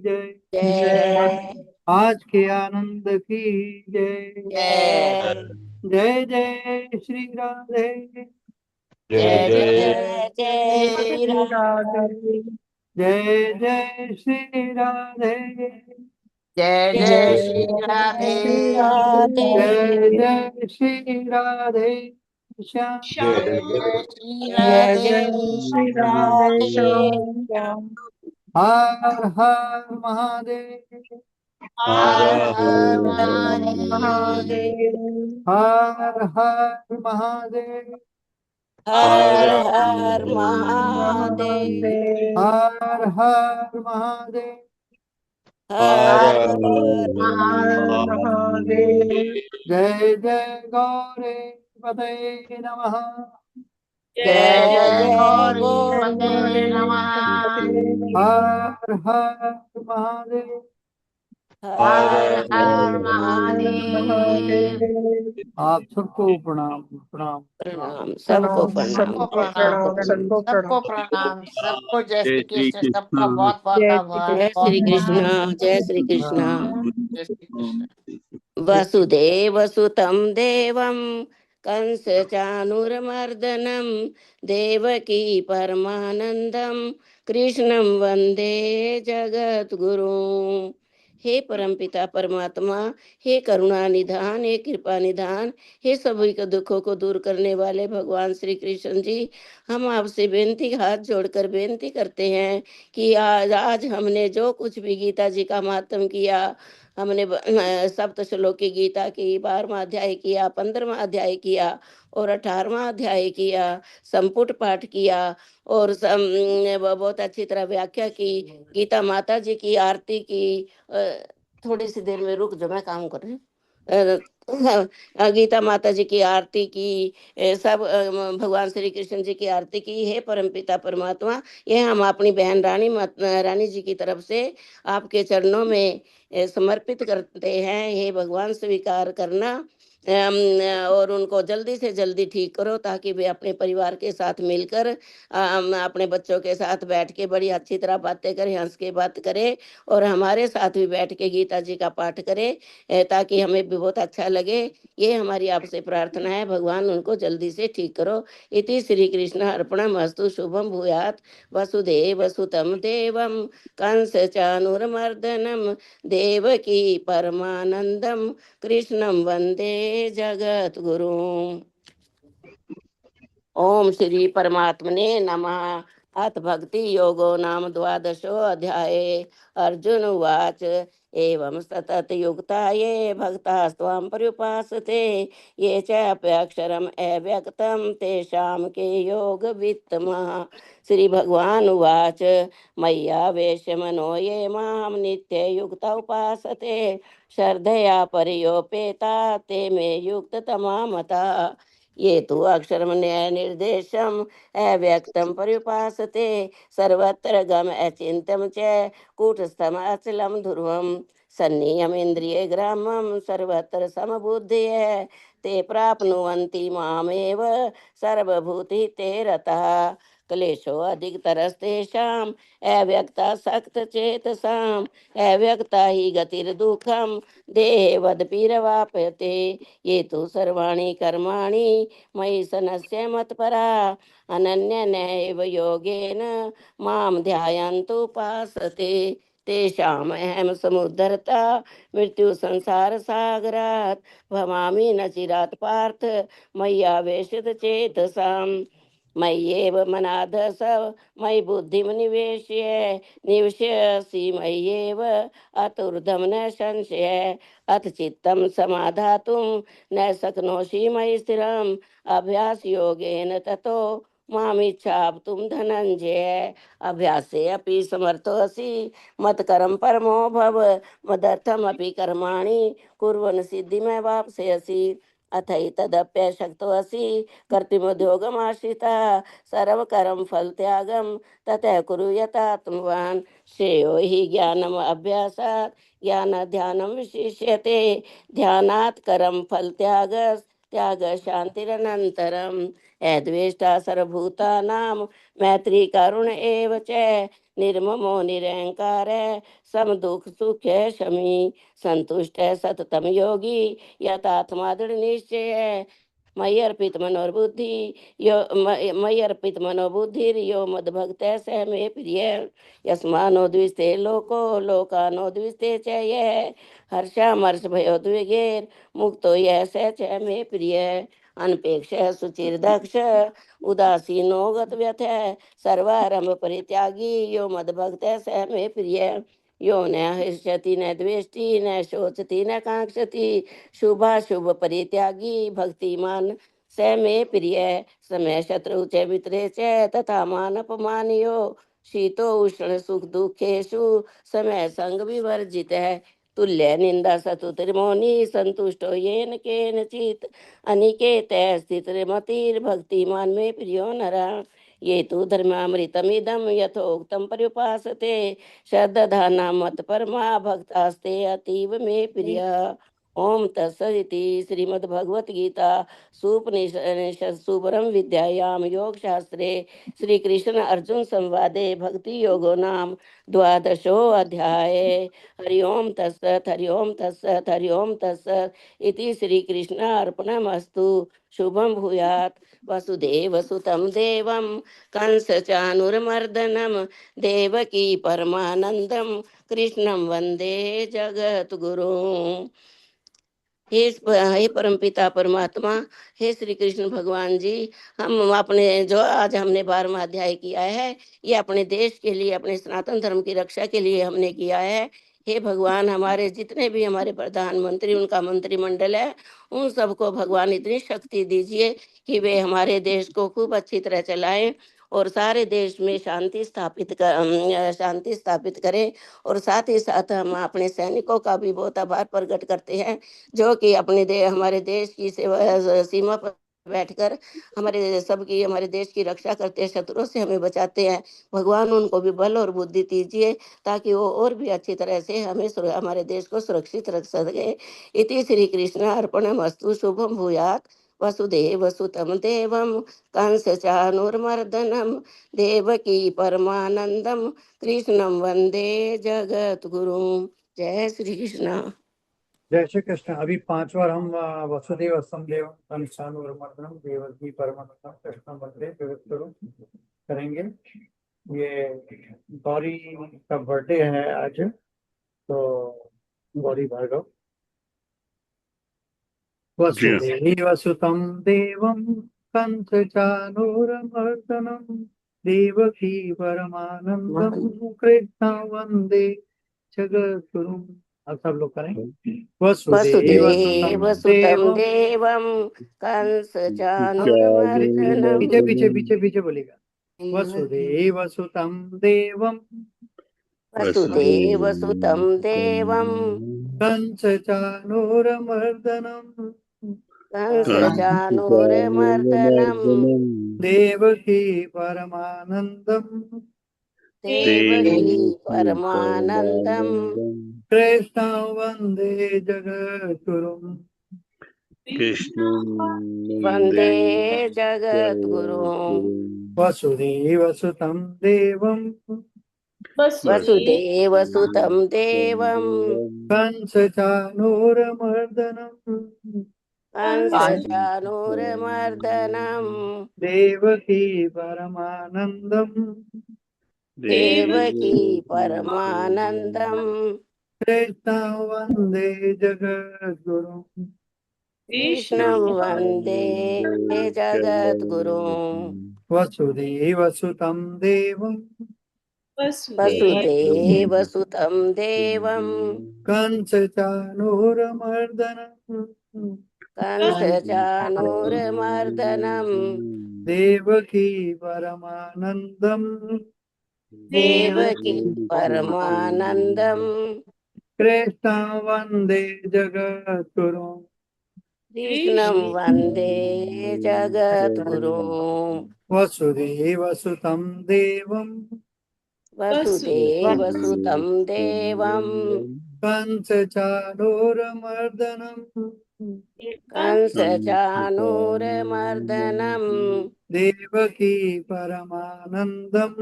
S1: जय।
S11: जय।
S1: आज के आनंद की जय।
S11: जय।
S1: जय जय श्री राधे।
S11: जय जय जय श्री राधे।
S1: जय जय श्री राधे।
S11: जय जय श्री राधे राधे।
S1: जय जय श्री राधे श्याम।
S11: जय जय श्री राधे राधे श्याम।
S1: हर हर महादेव।
S11: हर हर महादेव।
S1: हर हर महादेव।
S11: हर हर महादेव।
S1: हर हर महादेव।
S11: हर हर महादेव।
S1: जय जय गौरे पतये नमः।
S11: जय जय गौरी नमः।
S1: हर हर महादेव।
S11: हर हर महादेव।
S1: आप सबको प्रणाम प्रणाम
S11: प्रणाम। सबको प्रणाम।
S7: सबको प्रणाम। सबको प्रणाम। सबको जय श्री कृष्ण। सबका बहुत बहुत आभार।
S11: जय श्री कृष्ण। जय श्री कृष्ण।
S7: जय श्री कृष्ण।
S11: वसुदेव सुतं देवं कंसचाणूरमर्दनं देवकी परमानंदं कृष्णं वंदे जगद्गुरुं। हे परमपिता परमात्मा, हे करुणा निधान, हे कृपा निधान, हे सभी के दुखों को दूर करने वाले भगवान श्री कृष्ण जी, हम आपसे बेनती हाथ जोड़कर बेनती करते हैं कि आज हमने जो कुछ भी गीता जी का मातम किया, हमने सप्त श्लोकी गीता की 12वां अध्याय किया, 15वां अध्याय किया और 18वां अध्याय किया, संपुट पाठ किया और बहुत अच्छी तरह व्याख्या की, गीता माता जी की आरती की। थोड़ी सी देर में रुक जो, मैं काम कर रही हूँ। गीता माता जी की आरती की, सब भगवान श्री कृष्ण जी की आरती की। हे परमपिता परमात्मा, ये हम अपनी बहन रानी जी की तरफ से आपके चरणों में समर्पित करते हैं। हे भगवान स्वीकार करना और उनको जल्दी से जल्दी ठीक करो ताकि वे अपने परिवार के साथ मिलकर अपने बच्चों के साथ बैठ के बड़ी अच्छी तरह बातें करें, हंस के बात करें और हमारे साथ भी बैठ के गीता जी का पाठ करें ताकि हमें भी बहुत अच्छा लगे। ये हमारी आपसे प्रार्थना है। भगवान उनको जल्दी से ठीक करो। इति श्री कृष्ण अर्पणमस्तु। शुभम भूयात्। वसुदेव सुतं देवं कंस चाणूरमर्दनं देवकी परमानंदम कृष्णं वंदे जगद्गुरुम्। ओम श्री परमात्मने नमः।
S14: अथ भक्ति योगो नाम द्वादशो अध्याये। अर्जुन उवाच एवं सतत युक्ता ये भक्ता स्वाम पर्युपासते ये चाप्यक्षरम् अव्यक्तं तेषां के योग वित्तमः। श्री भगवान उवाच मय्यावेश्य मनो ये मां नित्य युक्ता उपासते श्रद्धया पर्योपेता ते मे युक्ततमा मता। ये तु अक्षरम न्याय निर्देशम अव्यक्तम पर्युपासते सर्वत्र गम अचिंत्यम च कूटस्थम अचलम ध्रुवम सन्नियम इंद्रिय ग्रामम सर्वत्र समबुद्धय ते प्राप्नुवन्ति मामेव सर्वभूति ते रतः। क्लेशो अधिकतरस्तेषाम् अव्यक्ता सक्त चेतसाम् अव्यक्ता ही गतिर्दुःखम देहवद्भिरवाप्यते ये तु सर्वाणि कर्माणि मयि सनस्य मत्परा अनन्यनैव योगेन मां ध्यायन्तु उपासते तेषामहं समुद्धरता मृत्यु संसार सागरात् भवामि न चिरात् पार्थ मय्यावेशित चेतसाम् मय्येव मनाधस मयि बुद्धिं निवेश्य निवश्यसि मय्येव अतुर्धं न संशय अथ चित्तं समाधातुं न शक्नोषि मयि स्थिरम् अभ्यास योगेन ततो मामिच्छाप्तुं धनञ्जय। अभ्यासे अपि समर्थोऽसि मत्करं परमो भव मदर्थमपि कर्माणि कुर्वन् सिद्धिमेवाप्स्यसि अथैतदप्यशक्तोऽसि कर्तुमुद्योगमाश्रितः सर्वकरं फलत्यागं ततः कुरु यथात्मवान् श्रेयो हि ज्ञानम् अभ्यासात् ज्ञानाध्यानं विशिष्यते ध्यानात् करं फलत्याग त्याग शान्तिरनन्तरम् अद्वेष्टा सर्वभूतानां मैत्री करुण एव च निर्ममो निरहंकार समदुख सुख शमी संतुष्ट सततम योगी यथात्मा दृढ़ निश्चय मयि अर्पित मनोबुद्धि यो मयि अर्पित मनोबुद्धिर यो मद्भक्त स मे प्रिय यस्मानो द्विस्ते लोको लोकानो द्विस्ते च यः हर्षामर्ष भयो द्विगेर मुक्तो यः स च मे प्रिय अनपेक्ष सुचिर्दक्ष उदासीनो गतव्यथ सर्वारंभ परित्यागी यो मद्भक्त स मे प्रिय यो न हृष्यति न द्वेष्टि न शोचति न कांक्षति शुभाशुभ परित्यागी भक्तिमान स मे प्रिय समय शत्रु च मित्रे च तथा मान अपमानियो शीतो उष्ण सुख दुखेषु समय संग विवर्जित है तुल्य निंदा सतुतिर्मौनी संतुष्टो येन केनचित् अनिकेत स्थितिर्मतिर्भक्तिमान मे प्रियो नरा ये तु धर्मामृतमिदं यथोक्तं पर्युपासते श्रद्धाना मत परमा भक्तास्ते अतीव मे प्रिय। ओम तत्सदिति श्रीमद्भगवत गीता सुपनिषत्सु ब्रह्म विद्यायां योग शास्त्रे श्री कृष्ण अर्जुन संवादे भक्ति योगो नाम द्वादशो अध्याय। हरि ओम तत्सत् हरि ओम तत्सत् हरि ओम तत्सत् इति श्री कृष्ण अर्पणमस्तु। शुभम भूयात्। वसुदेव सुतं देवं कंस चानुरमर्दनम देवकी परमानंदम कृष्णं वंदे जगत गुरुम्। हे परम पिता परमात्मा, हे श्री कृष्ण भगवान जी, हम अपने जो आज हमने 12वां अध्याय किया है ये अपने देश के लिए अपने सनातन धर्म की रक्षा के लिए हमने किया है। हे भगवान, हमारे जितने भी हमारे प्रधानमंत्री उनका मंत्रिमंडल है उन सबको भगवान इतनी शक्ति दीजिए कि वे हमारे देश को खूब अच्छी तरह चलाएं और सारे देश में शांति स्थापित करें। और साथ ही साथ हम अपने सैनिकों का भी बहुत आभार प्रकट करते हैं जो कि हमारे देश की सेवा सीमा पर बैठकर हमारे देश की रक्षा करते हैं, शत्रुओं से हमें बचाते हैं। भगवान उनको भी बल और बुद्धि दीजिए ताकि वो और भी अच्छी तरह से हमारे देश को सुरक्षित रख सके। इति श्री कृष्ण अर्पणमस्तु। शुभम भूयात्। वसुदेव सुतं देवं कंस चाणूरमर्दनं देवकी परमानंदम कृष्णं वंदे जगत गुरुम्। जय श्री कृष्ण।
S1: जय श्री कृष्ण। अभी 5 बार हम वसुदेव संदेव कंसानुरमर्दनम देवकी परमानंदम कृष्ण वंदे जगत गुरु करेंगे। ये गौरी का बर्थडे है आज, तो गौरी भार्गव। वसुदेव सुतं देवं कंस चाणूरमर्दनम देवकी परमानंदम कृष्ण वंदे जगद्गुरुम। अब सब लोग करें। वसुदेव
S14: वसुदेव सुतं देवं कंस चाणूरमर्दनम्।
S1: पीछे पीछे पीछे पीछे बोलेगा। वसुदेव सुतं देवं
S14: वसुदेव सुतं देवं
S1: कंस चाणूरमर्दनम्
S14: कंस चाणूरमर्दनम्
S1: देवकी परमानंदम
S14: देवकी परमानंदम्
S1: कृष्ण वंदे जगद्गुरुम।
S14: वंदे जगद्गुरुम्।
S1: वसुदेव सुतं देवं
S14: वसुदेव सुतं देवं
S1: कंस चाणूरमर्दनम्
S14: कंस चाणूरमर्दनम्
S1: देवकी परमानंदम
S14: देवकी परमानंदम्
S1: कृष्ण वंदे जगद्गुरुम।
S14: कृष्णं वंदे जगद्गुरुम्।
S1: वसुदेव सुतं देवं
S14: वसुदेव सुतं देवं
S1: कंस चाणूरमर्दनम्
S14: कंस चाणूरमर्दनम्
S1: देवकी परमानंदम
S14: देवकी परमानंदम्
S1: कृष्ण वंदे जगद्गुरुम।
S14: कृष्णं वंदे जगद्गुरुम्।
S1: वसुदेव सुतं देवं
S14: वसुदेव सुतं देवं
S1: कंस चाणूरमर्दनम्
S14: कंस चाणूरमर्दनम्
S1: देवकी परमानंदम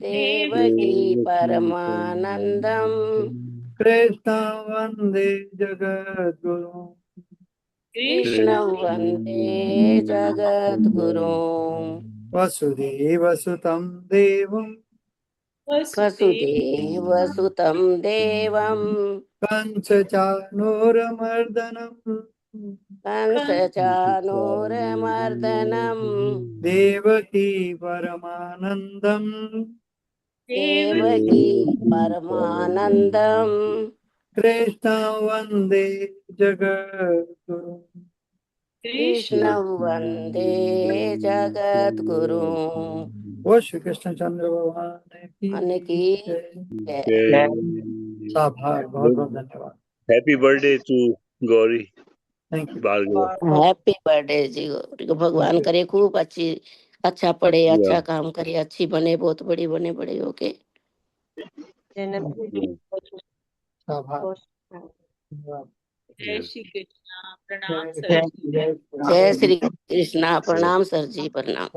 S14: देवकी परमानंदम्
S1: कृष्ण वंदे जगद्गुरुम।
S14: कृष्णं वंदे जगद्गुरुम्।
S1: वसुदेव सुतं देवं
S14: वसुदेव सुतं देवं
S1: कंस चाणूरमर्दनम्
S14: कंस चाणूरमर्दनम्
S1: देवकी परमानंदम
S14: देवकी परमानंदम्
S1: कृष्ण वंदे जगद्गुरुम।
S14: कृष्णं वंदे जगद्गुरुम्।
S1: वो श्री कृष्ण चंद्र भगवान की
S14: जय।
S1: आभार, बहुत बहुत धन्यवाद।
S3: Happy birthday to Gauri.
S1: Thank you.
S14: Happy birthday ji Gauri को भगवान करे खूब अच्छा पढ़े, अच्छा काम करे, अच्छी बने, बहुत बड़ी बने, बड़े होके।
S1: आभार।
S2: जय श्री कृष्णा। प्रणाम सर जी।
S14: जय श्री कृष्णा। प्रणाम सर जी। प्रणाम।